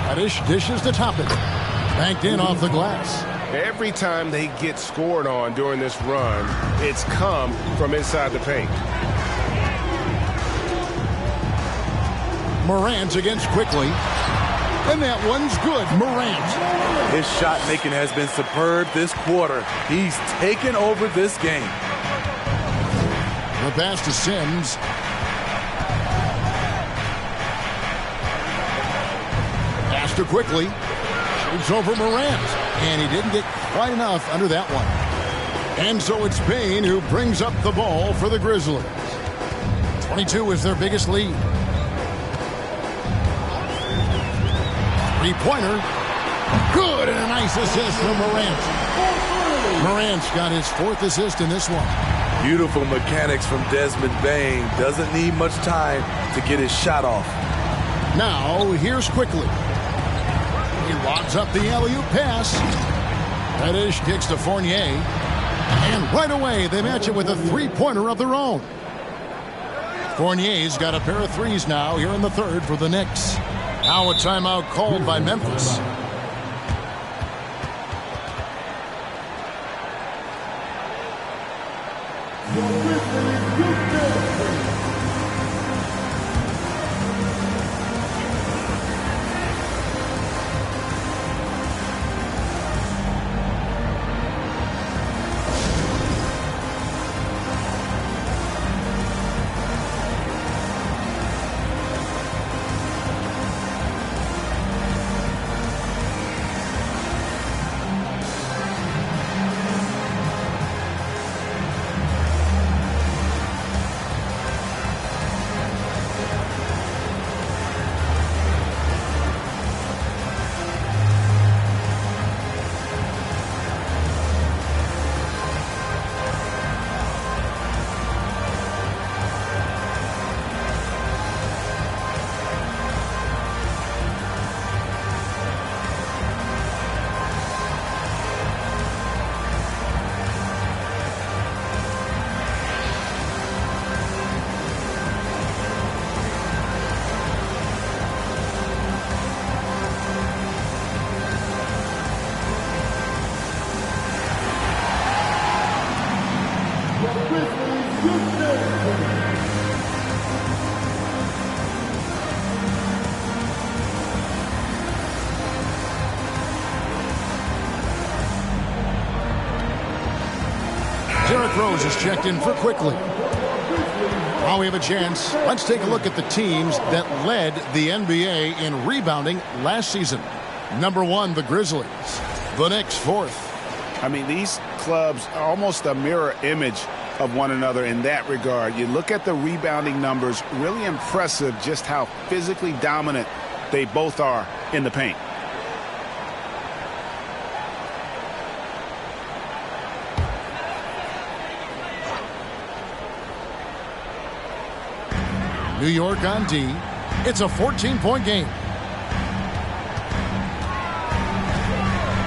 Kaddish dishes to top it. Banked in off the glass. Every time they get scored on during this run, it's come from inside the paint. Morant against Quickly. And that one's good. Morant. His shot making has been superb this quarter. He's taken over this game. The pass to Sims. Pass to Quickly. Shoots over Morant. And he didn't get quite enough under that one. And so it's Bane who brings up the ball for the Grizzlies. 22 is their biggest lead. Three-pointer. Good, and a nice assist from Morant. Morant's got his 4th assist in this one. Beautiful mechanics from Desmond Bane. Doesn't need much time to get his shot off. Now, here's Quickly. He lobs up the alley-oop pass. Kaddish kicks to Fournier. And right away, they match it with a three-pointer of their own. Fournier's got a pair of threes now here in the third for the Knicks. Now a timeout called by Memphis. Derrick Rose is checked in for Quickly. Now we have a chance. Let's take a look at the teams that led the NBA in rebounding last season. Number 1, the Grizzlies. The Knicks, 4th. I mean, these clubs are almost a mirror image of one another in that regard. You look at the rebounding numbers, really impressive just how physically dominant they both are in the paint. New York on D. It's a 14-point game.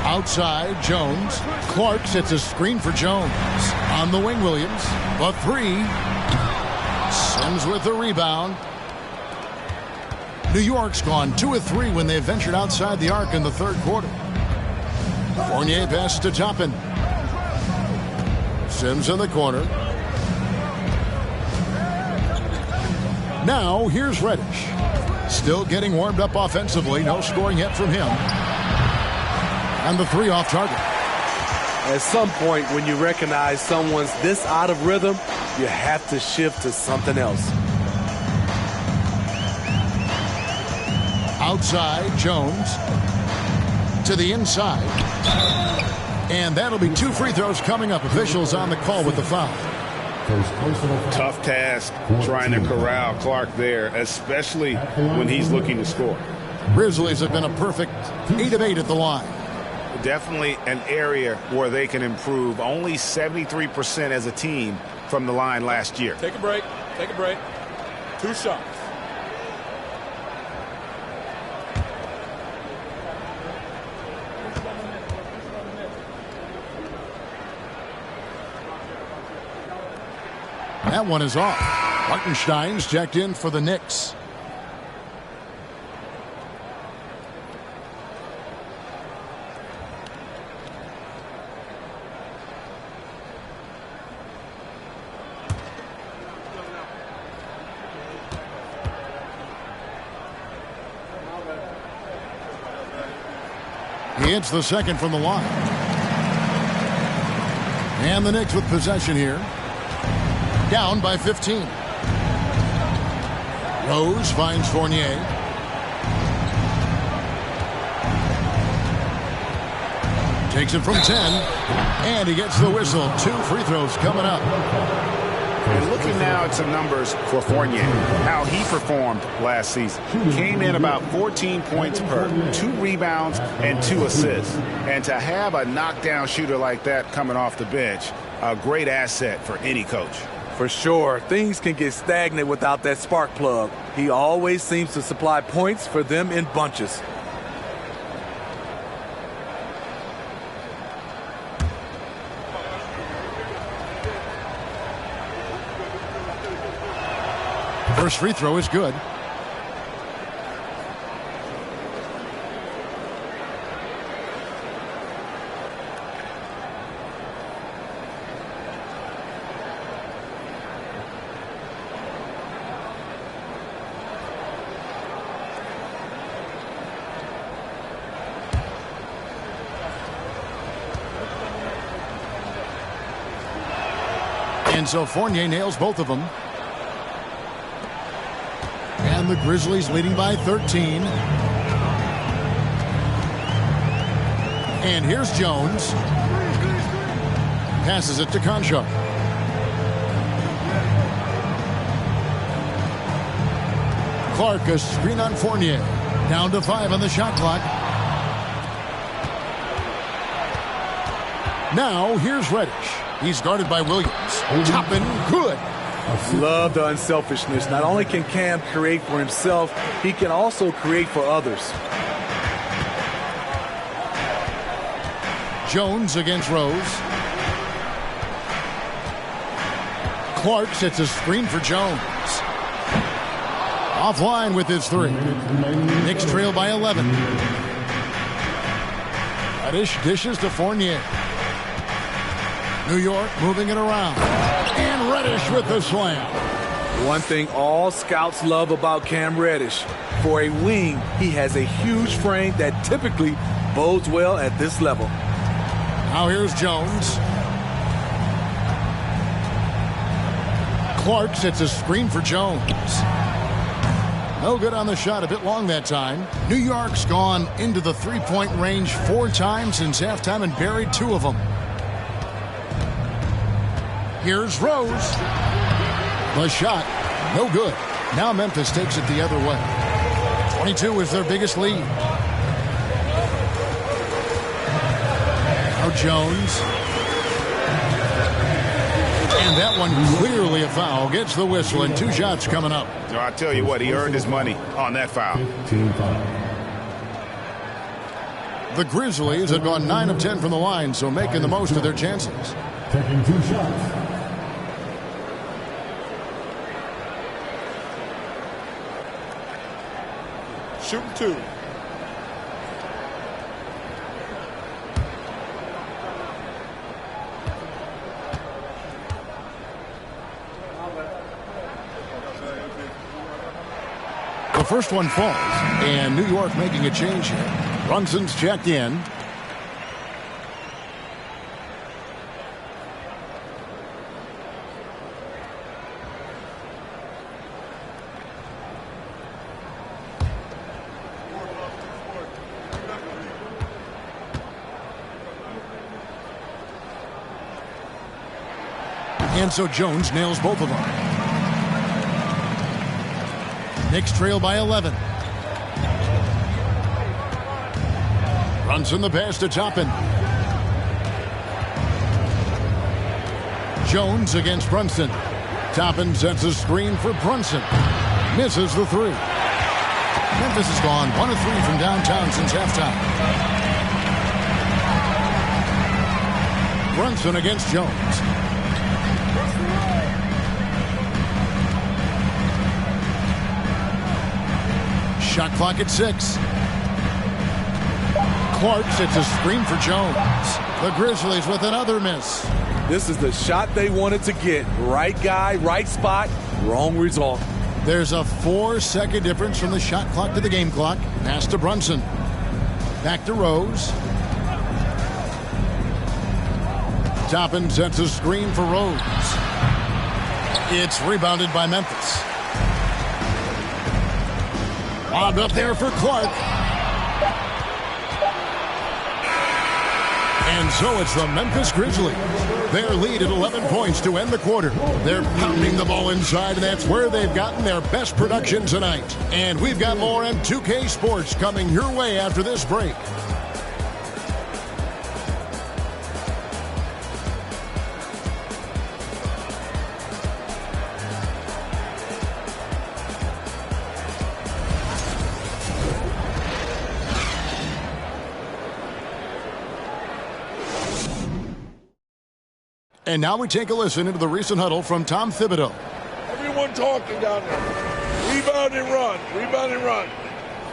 Outside, Jones. Clark sets a screen for Jones. On the wing, Williams. The three. Sims with the rebound. New York's gone 2 of 3 when they ventured outside the arc in the third quarter. Fournier passes to Toppin. Sims in the corner. Now, here's Reddish. Still getting warmed up offensively. No scoring yet from him. And the three off target. At some point, when you recognize someone's this out of rhythm, you have to shift to something else. Outside, Jones. To the inside. And that'll be 2 free throws coming up. Officials on the call with the foul. Tough task trying to corral Clark there, especially when he's looking to score. Grizzlies have been a perfect 8 of 8 at the line. Definitely an area where they can improve. Only 73% as a team from the line last year. Take a break. Take a break. 2 shots. That one is off. Hartenstein's checked in for the Knicks. He hits the second from the line. And the Knicks with possession here. Down by 15. Rose finds Fournier. Takes it from 10. And he gets the whistle. 2 free throws coming up. And looking now at some numbers for Fournier, how he performed last season. Came in about 14 points per, 2 rebounds, and 2 assists. And to have a knockdown shooter like that coming off the bench, a great asset for any coach. For sure, things can get stagnant without that spark plug. He always seems to supply points for them in bunches. First free throw is good. And so Fournier nails both of them. And the Grizzlies leading by 13. And here's Jones. Passes it to Concho. Clark, a screen on Fournier. Down to 5 on the shot clock. Now here's Reddish. He's guarded by Williams. Toppin, good. Love the unselfishness. Not only can Cam create for himself, he can also create for others. Jones against Rose. Clark sets a screen for Jones. Offline with his 3. Knicks trail by 11. Reddish dishes to Fournier. New York moving it around. And Reddish with the slam. One thing all scouts love about Cam Reddish. For a wing, he has a huge frame that typically bodes well at this level. Now here's Jones. Clark sets a screen for Jones. No good on the shot, a bit long that time. New York's gone into the 3-point range 4 times since halftime and buried 2 of them. Here's Rose. The shot, no good. Now Memphis takes it the other way. 22 is their biggest lead. Now Jones. And that one clearly a foul. Gets the whistle and 2 shots coming up. No, I tell you what, he earned his money on that foul. 15 foul. The Grizzlies had gone 9 of 10 from the line, so making the most of their chances. Taking 2 shots. Shooting 2. The first one falls, and New York making a change here. Brunson's checked in. And so Jones nails both of them. Knicks trail by 11. Brunson the pass to Toppin. Jones against Brunson. Toppin sets a screen for Brunson. Misses the 3. Memphis has gone 1 of 3 from downtown since halftime. Brunson against Jones. Shot clock at 6. Clark sets a screen for Jones. The Grizzlies with another miss. This is the shot they wanted to get. Right guy, right spot, wrong result. There's a 4-second difference from the shot clock to the game clock. Pass to Brunson. Back to Rose. Toppin sets a screen for Rose. It's rebounded by Memphis. Lobbed up there for Clark. And so it's the Memphis Grizzlies. Their lead at 11 points to end the quarter. They're pounding the ball inside, and that's where they've gotten their best production tonight. And we've got more M2K Sports coming your way after this break. And now we take a listen into the recent huddle from Tom Thibodeau. Everyone talking down there. Rebound and run. Rebound and run.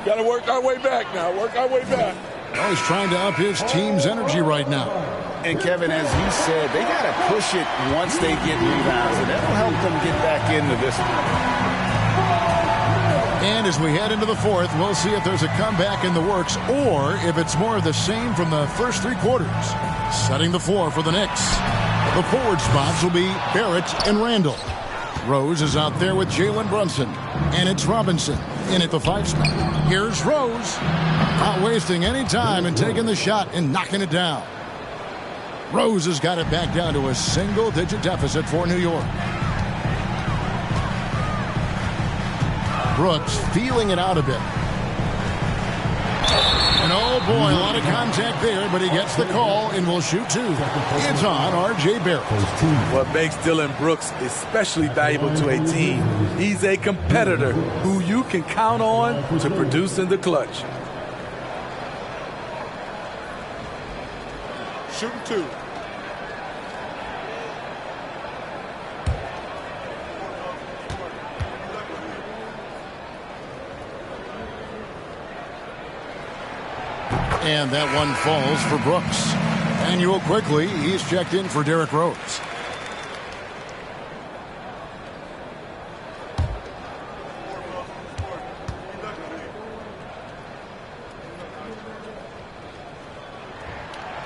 Got to work our way back now. Work our way back. Oh, he's trying to up his team's energy right now. And Kevin, as you said, they got to push it once they get rebounds, and that'll help them get back into this one. And as we head into the fourth, we'll see if there's a comeback in the works or if it's more of the same from the first 3 quarters. Setting the floor for the Knicks. The forward spots will be Barrett and Randall. Rose is out there with Jalen Brunson. And it's Robinson in at the 5 spot. Here's Rose. Not wasting any time and taking the shot and knocking it down. Rose has got it back down to a single-digit deficit for New York. Brooks feeling it out a bit. And oh boy, a lot of contact there, but he gets the call and will shoot 2. It's on R.J. Barrett. What makes Dillon Brooks especially valuable to a team, he's a competitor who you can count on to produce in the clutch. Shooting 2. And that one falls for Brooks. Manuel quickly, he's checked in for Derrick Rose.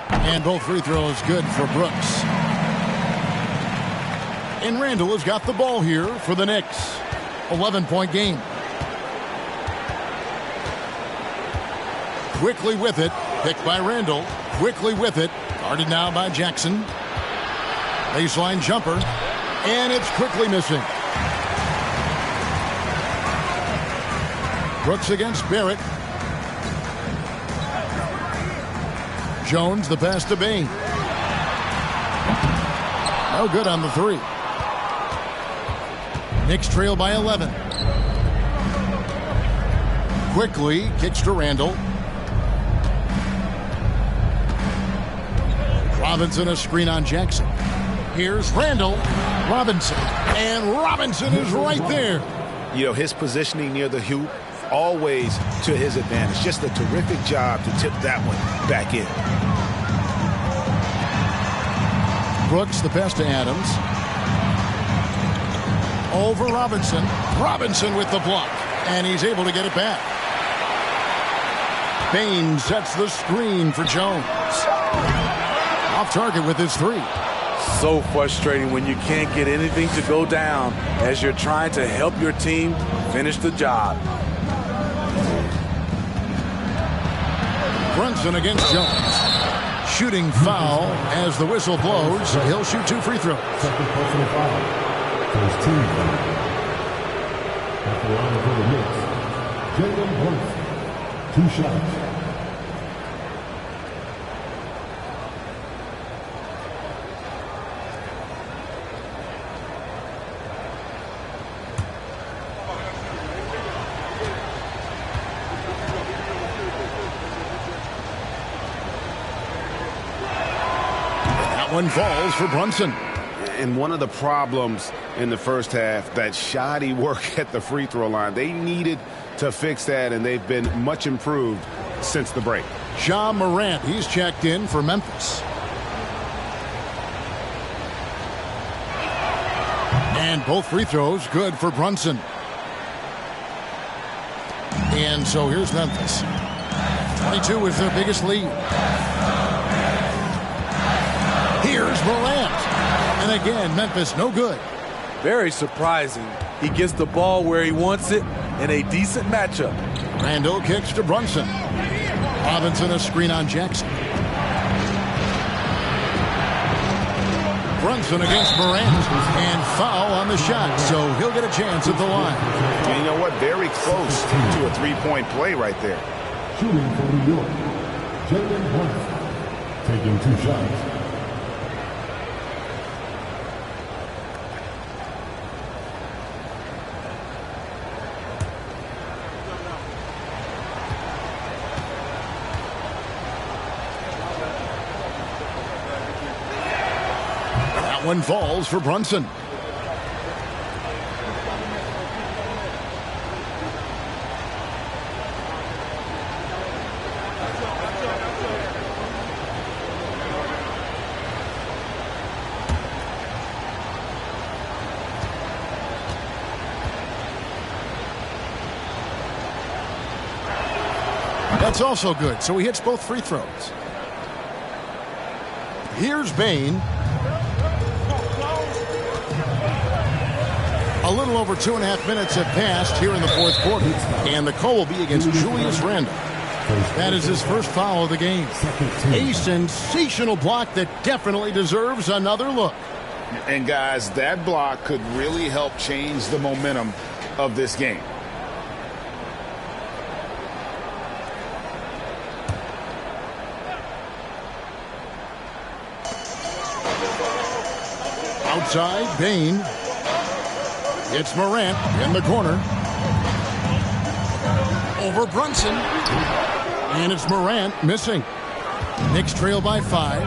And both free throws good for Brooks. And Randall has got the ball here for the Knicks. 11-point game. Quickly with it, picked by Randall. Quickly with it, guarded now by Jackson. Baseline jumper, and it's quickly missing. Brooks against Barrett. Jones, the pass to Bain. No good on the 3. Knicks trail by 11. Quickly kicks to Randall. Robinson, a screen on Jackson. Here's Randall. Robinson. And Robinson is right there. You know, his positioning near the hoop, always to his advantage. Just a terrific job to tip that one back in. Brooks, the pass to Adams. Over Robinson. Robinson with the block. And he's able to get it back. Bain sets the screen for Jones. Off target with his three. So frustrating when you can't get anything to go down as you're trying to help your team finish the job. Brunson against Jones. Shooting foul as the whistle blows. He'll shoot 2 free throws. Second personal foul. First team. At the line for the Knicks, Jalen Brunson. 2 shots. One falls for Brunson. And one of the problems in the first half, that shoddy work at the free throw line. They needed to fix that, and they've been much improved since the break. Ja Morant, he's checked in for Memphis. And both free throws good for Brunson. And so here's Memphis. 22 is their biggest lead. Here's Morant. And again, Memphis no good. Very surprising. He gets the ball where he wants it in a decent matchup. Randall kicks to Brunson. Robinson a screen on Jackson. Brunson against Morant. And foul on the shot. So he'll get a chance at the line. And you know what? Very close to a three-point play right there. Shooting for New York, Jalen Brunson. Taking 2 shots. One falls for Brunson. That's also good. So he hits both free throws. Here's Bain. A little over 2.5 minutes have passed here in the fourth quarter. And the call will be against Julius Randle. That is his first foul of the game. A sensational block that definitely deserves another look. And guys, that block could really help change the momentum of this game. Outside, Bain. It's Morant in the corner. Over Brunson. And it's Morant missing. Knicks trail by 5.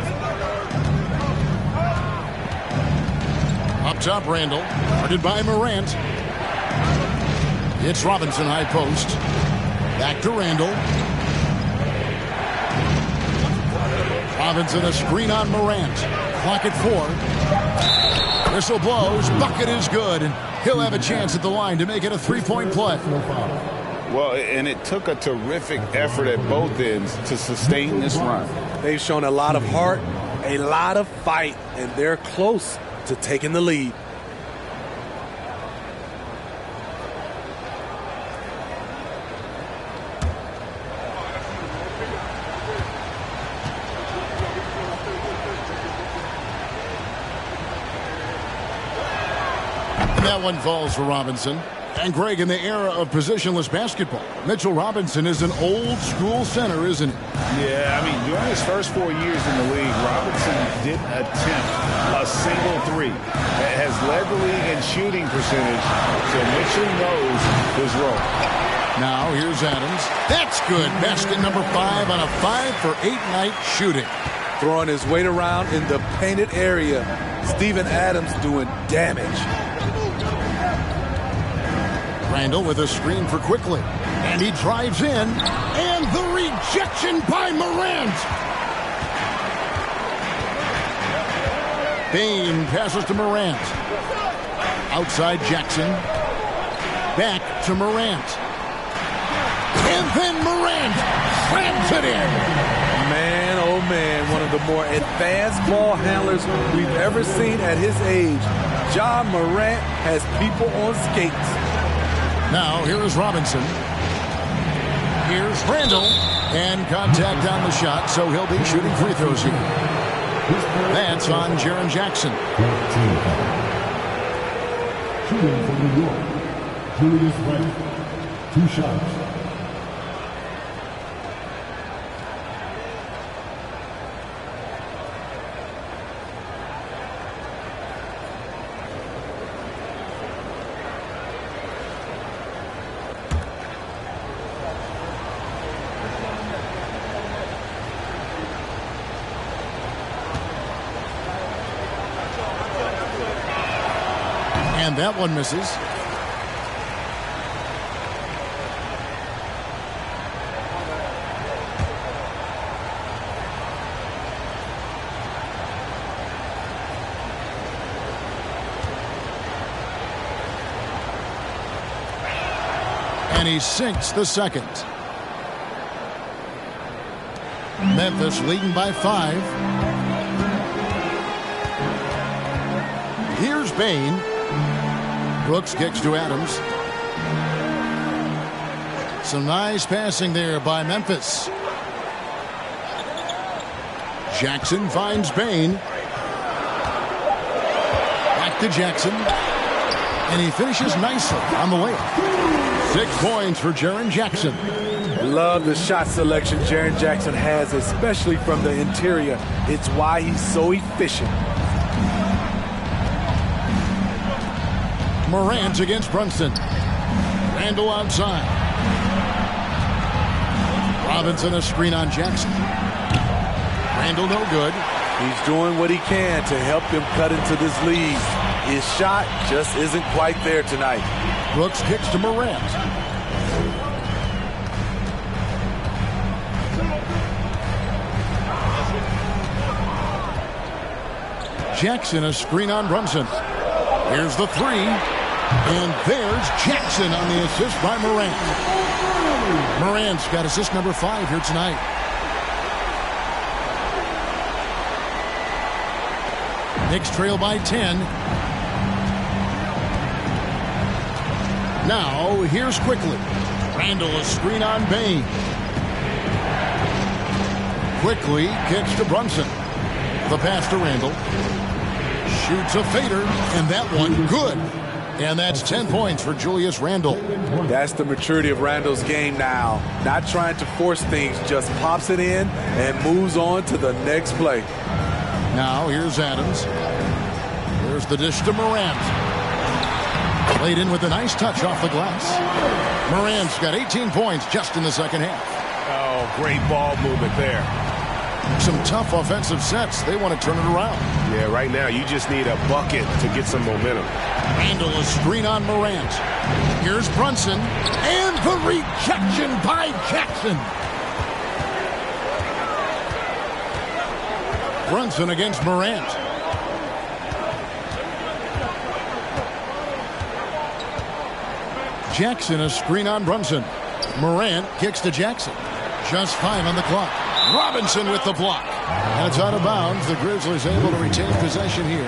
Up top, Randall. Guarded by Morant. It's Robinson, high post. Back to Randall. Robinson, a screen on Morant. Clock at 4. Whistle blows. Bucket is good. And he'll have a chance at the line to make it a 3-point play. Well, and it took a terrific effort at both ends to sustain this run. They've shown a lot of heart, a lot of fight, and they're close to taking the lead. That one falls for Robinson. And Greg, in the era of positionless basketball, Mitchell Robinson is an old-school center, isn't he? Yeah, I mean, during his first 4 years in the league, Robinson didn't attempt a single three. Has led the league in shooting percentage, so Mitchell knows his role. Now here's Adams. That's good. Basket number 5 on a 5-for-8 night shooting. Throwing his weight around in the painted area. Steven Adams doing damage. Randall with a screen for Quickly. And he drives in. And the rejection by Morant. Bane passes to Morant. Outside Jackson. Back to Morant. And then Morant slams it in. Man, oh man, one of the more advanced ball handlers we've ever seen at his age. Ja Morant has people on skates. Now, here is Robinson. Here's Randall. And contact on the shot, so he'll be shooting free throws here. That's on Jaren Jackson. Shooting from New York, Julius Randle. 2 shots. And that one misses. And he sinks the second. Memphis leading by 5. Here's Bane. Brooks kicks to Adams. Some nice passing there by Memphis. Jackson finds Bane. Back to Jackson. And he finishes nicely on the layup. 6 points for Jaren Jackson. Love the shot selection Jaren Jackson has, especially from the interior. It's why he's so efficient. Morant against Brunson. Randall outside. Robinson a screen on Jackson. Randall no good. He's doing what he can to help him cut into this lead. His shot just isn't quite there tonight. Brooks kicks to Morant. Jackson a screen on Brunson. Here's the 3. And there's Jackson on the assist by Morant. Morant's got assist number 5 here tonight. Knicks trail by 10. Now, here's Quickly. Randall a screen on Bane. Quickly kicks to Brunson. The pass to Randall. Shoots a fader, and that one good. And that's 10 points for Julius Randle. That's the maturity of Randle's game now. Not trying to force things, just pops it in and moves on to the next play. Now here's Adams. There's the dish to Morant. Played in with a nice touch off the glass. Morant's got 18 points just in the second half. Oh, great ball movement there. Some tough offensive sets. They want to turn it around. Yeah, right now you just need a bucket to get some momentum. Randall a screen on Morant. Here's Brunson. And the rejection by Jackson. Brunson against Morant. Jackson a screen on Brunson. Morant kicks to Jackson. Just 5 on the clock. Robinson with the block. And it's out of bounds. The Grizzlies able to retain possession here.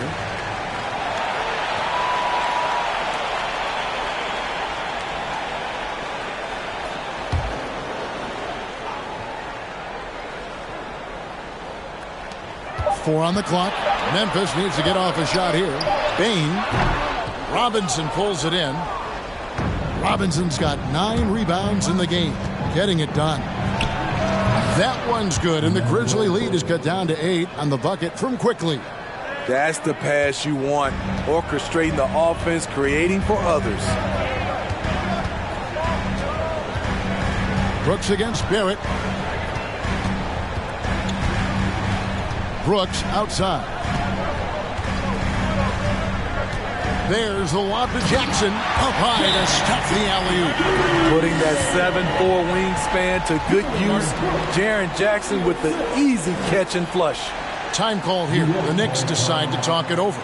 Four on the clock. Memphis needs to get off a shot here. Bane. Robinson pulls it in. Robinson's got 9 rebounds in the game. Getting it done. That one's good, and the Grizzly lead is cut down to 8 on the bucket from Quickly. That's the pass you want. Orchestrating the offense, creating for others. Brooks against Barrett. Brooks outside. There's the lob to Jackson. Up high to stop the alley-oop. Putting that 7'4" wingspan to good use. Jaren Jackson with the easy catch and flush. Time call here. The Knicks decide to talk it over.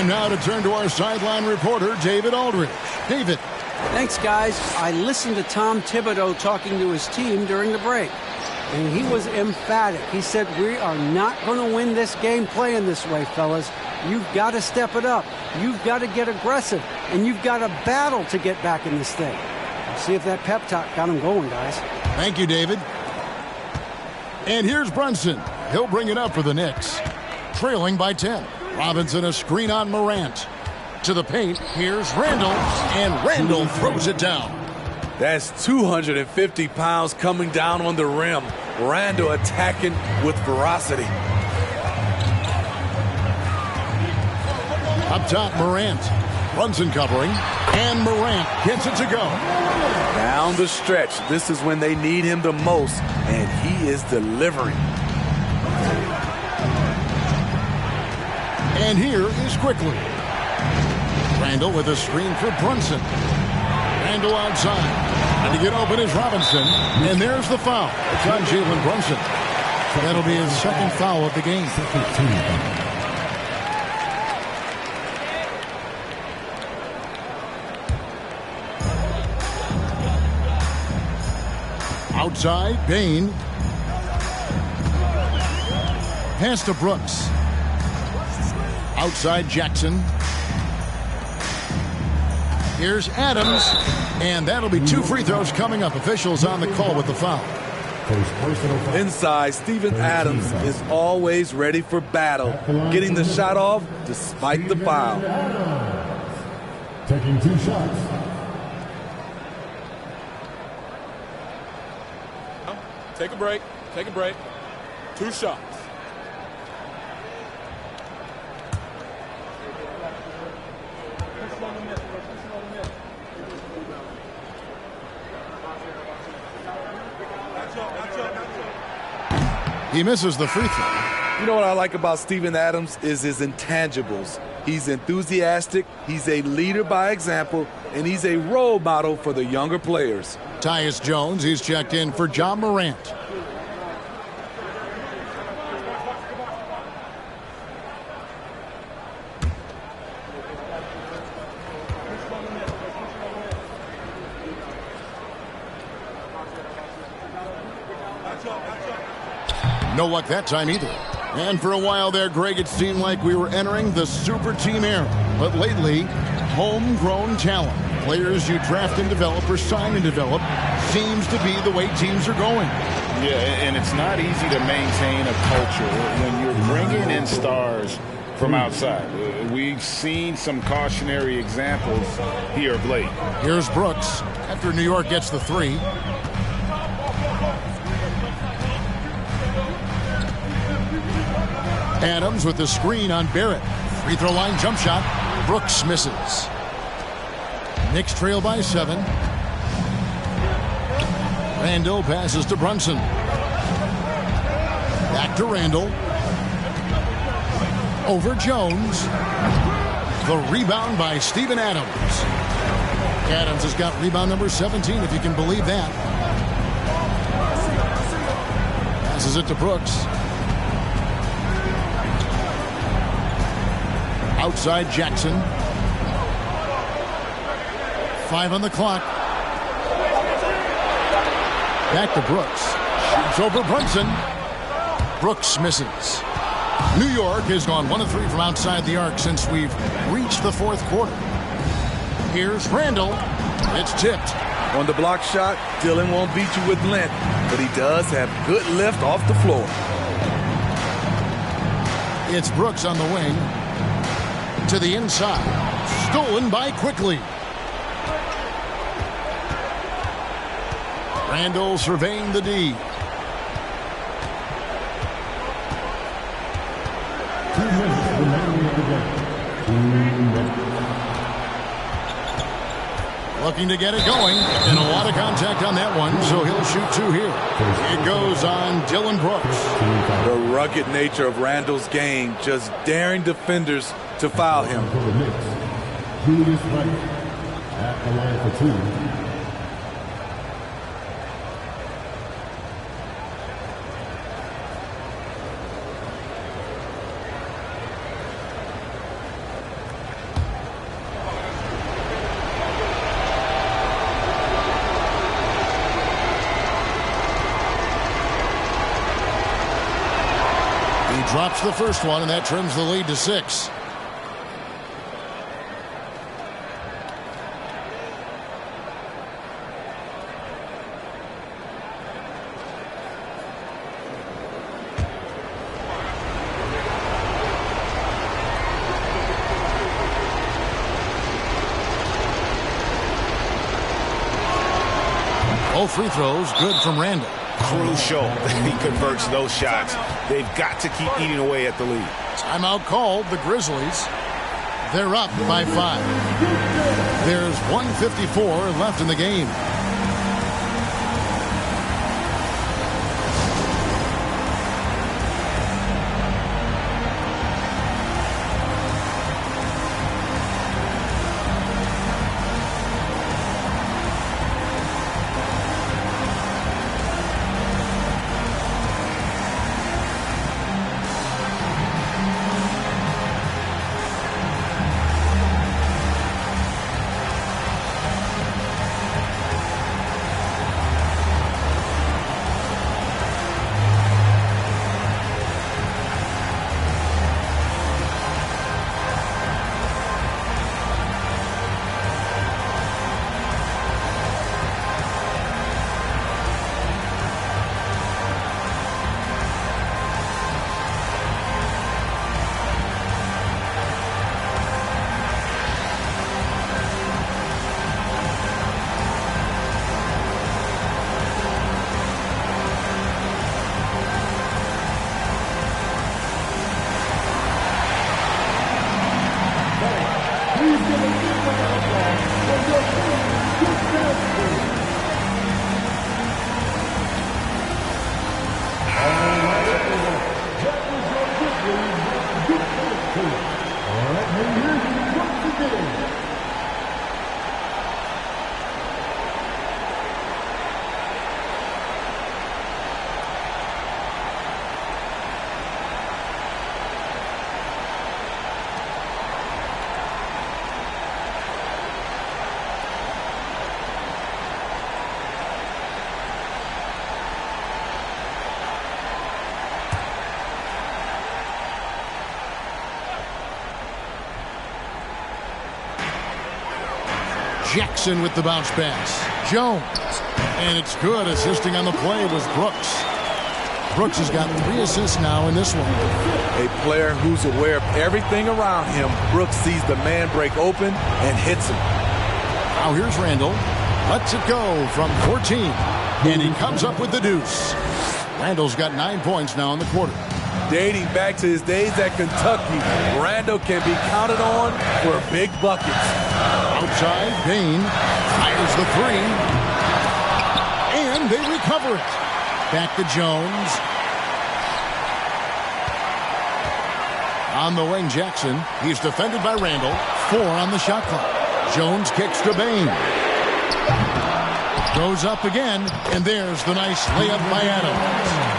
Now to turn to our sideline reporter, David Aldridge. David. Thanks, guys. I listened to Tom Thibodeau talking to his team during the break, and he was emphatic. He said, we are not going to win this game playing this way, fellas. You've got to step it up. You've got to get aggressive, and you've got to battle to get back in this thing. Let's see if that pep talk got him going, guys. Thank you, David. And here's Brunson. He'll bring it up for the Knicks. Trailing by 10. Robinson a screen on Morant. To the paint, here's Randall, and Randall throws it down. That's 250 pounds coming down on the rim. Randall attacking with ferocity. Up top, Morant. Brunson covering, and Morant gets it to go. Down the stretch, this is when they need him the most, and he is delivering. And here is Quickly. Randall with a screen for Brunson. Randall outside. And to get open is Robinson. And there's the foul. It's on Jalen Brunson. That'll be his second foul of the game. Outside, Bain. Pass to Brooks. Outside, Jackson. Here's Adams, and that'll be 2 free throws coming up. Officials on the call with the foul. Inside, Steven Adams is always ready for battle, getting the shot off despite the foul. Taking 2 shots. Take a break. Take a break. 2 shots. He misses the free throw. You know what I like about Steven Adams is his intangibles. He's enthusiastic, he's a leader by example, and he's a role model for the younger players. Tyus Jones, he's checked in for John Morant. No luck that time either. And for a while there, Greg, it seemed like we were entering the super team era. But lately, homegrown talent, players you draft and develop or sign and develop, seems to be the way teams are going. Yeah, and it's not easy to maintain a culture when you're bringing in stars from outside. We've seen some cautionary examples here of late. Here's Brooks after New York gets the 3. Adams with the screen on Barrett. Free throw line jump shot. Brooks misses. Knicks trail by 7. Randall passes to Brunson. Back to Randall. Over Jones. The rebound by Steven Adams. Adams has got rebound number 17, if you can believe that. Passes it to Brooks. Outside Jackson. 5 on the clock. Back to Brooks. Shoots over Brunson. Brooks misses. New York has gone 1 of 3 from outside the arc since we've reached the 4th quarter. Here's Randall. It's tipped. On the block shot, Dillon won't beat you with length, but he does have good lift off the floor. It's Brooks on the wing. To the inside. Stolen by Quickly. Randall surveying the D. 2 minutes remaining in the game. 2 minutes. Looking to get it going. And a lot of contact on that one, so he'll shoot 2 here. It goes on Dillon Brooks. The rugged nature of Randall's game, just daring defenders to foul him. For the Knicks, Julius Randle at the line for 2. Drops the first one, and that trims the lead to 6. Both free throws good from Randall. Crucial that he converts those shots. They've got to keep eating away at the lead. Timeout called. The Grizzlies. They're up by 5. There's 1:54 left in the game. Jackson with the bounce pass. Jones. And it's good. Assisting on the play was Brooks. Brooks has got 3 assists now in this one. A player who's aware of everything around him. Brooks sees the man break open and hits him. Now here's Randall. Lets it go from 14. And he comes up with the deuce. Randall's got 9 points now in the quarter. Dating back to his days at Kentucky, Randall can be counted on for big buckets. Outside, Bain fires the three. And they recover it. Back to Jones. On the wing, Jackson. He's defended by Randall. 4 on the shot clock. Jones kicks to Bain. Goes up again, and there's the nice layup by Adams.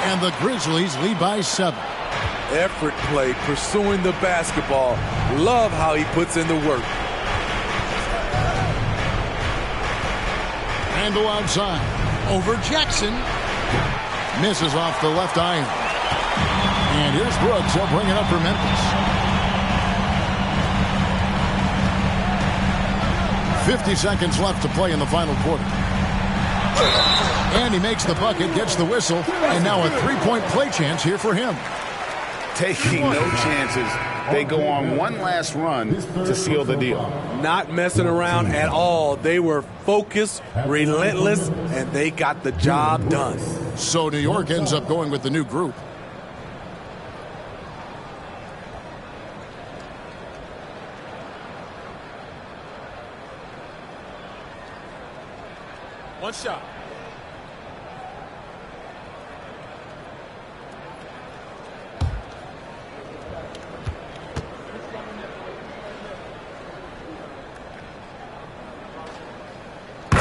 And the Grizzlies lead by 7. Effort play, pursuing the basketball. Love how he puts in the work. Randall outside. Over Jackson. Misses off the left iron. And here's Brooks. He'll bring it up for Memphis. 50 seconds left to play in the final quarter. And he makes the bucket, gets the whistle, and now a three-point play chance here for him. Taking no chances. They go on one last run to seal the deal. Not messing around at all. They were focused, relentless, and they got the job done. So New York ends up going with the new group. One shot.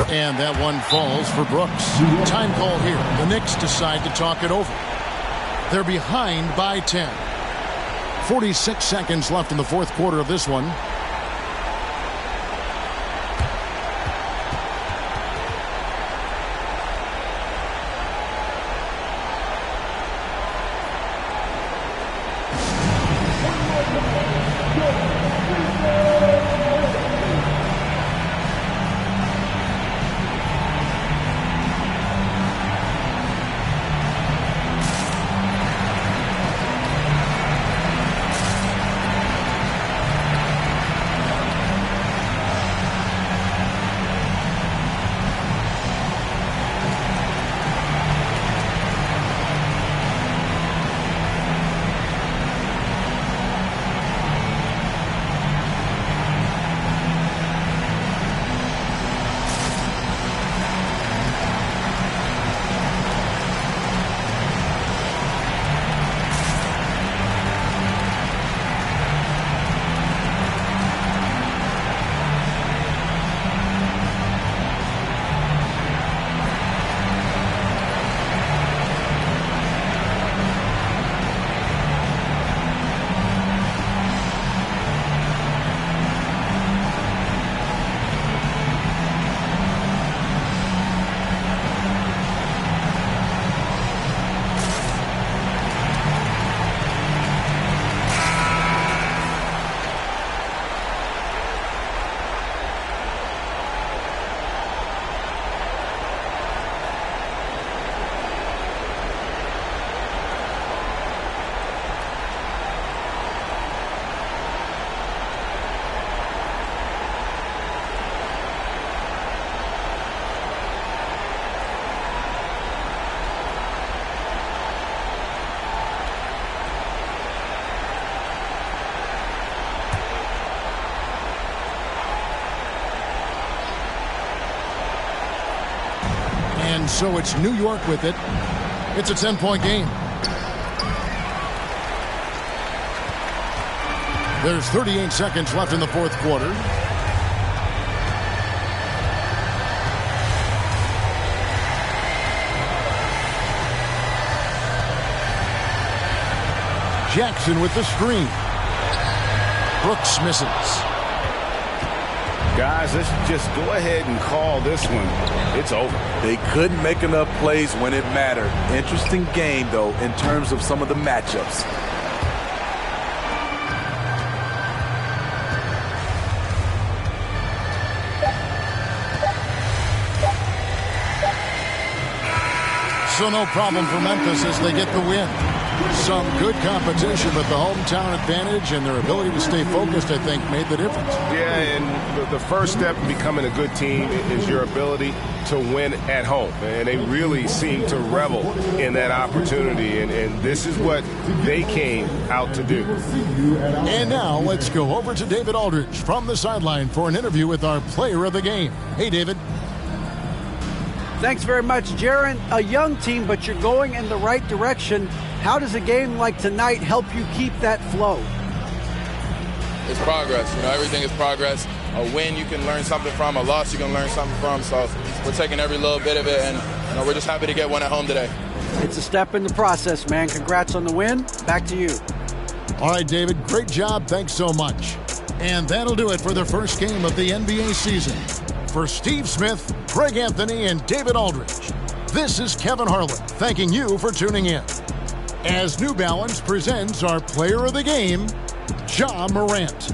And that one falls for Brooks. Time call here. The Knicks decide to talk it over. They're behind by 10. 46 seconds left in the fourth quarter of this one. And so it's New York with it. It's a 10-point game. There's 38 seconds left in the fourth quarter. Jackson with the screen. Brooks misses. Guys, let's just go ahead and call this one. It's over. They couldn't make enough plays when it mattered. Interesting game, though, in terms of some of the matchups. So no problem for Memphis as they get the win. Some good competition, but the hometown advantage and their ability to stay focused, I think, made the difference. Yeah, and the first step in becoming a good team is your ability to win at home. And they really seem to revel in that opportunity, and this is what they came out to do. And now let's go over to David Aldridge from the sideline for an interview with our player of the game. Hey, David. Thanks very much, Jaron. A young team, but you're going in the right direction. How does a game like tonight help you keep that flow? It's progress. Everything is progress. A win you can learn something from, a loss you can learn something from. So we're taking every little bit of it, and we're just happy to get one at home today. It's a step in the process, man. Congrats on the win. Back to you. All right, David, great job. Thanks so much. And that'll do it for the first game of the NBA season. For Steve Smith, Craig Anthony, and David Aldridge, this is Kevin Harlan thanking you for tuning in. As New Balance presents our player of the game, Ja Morant.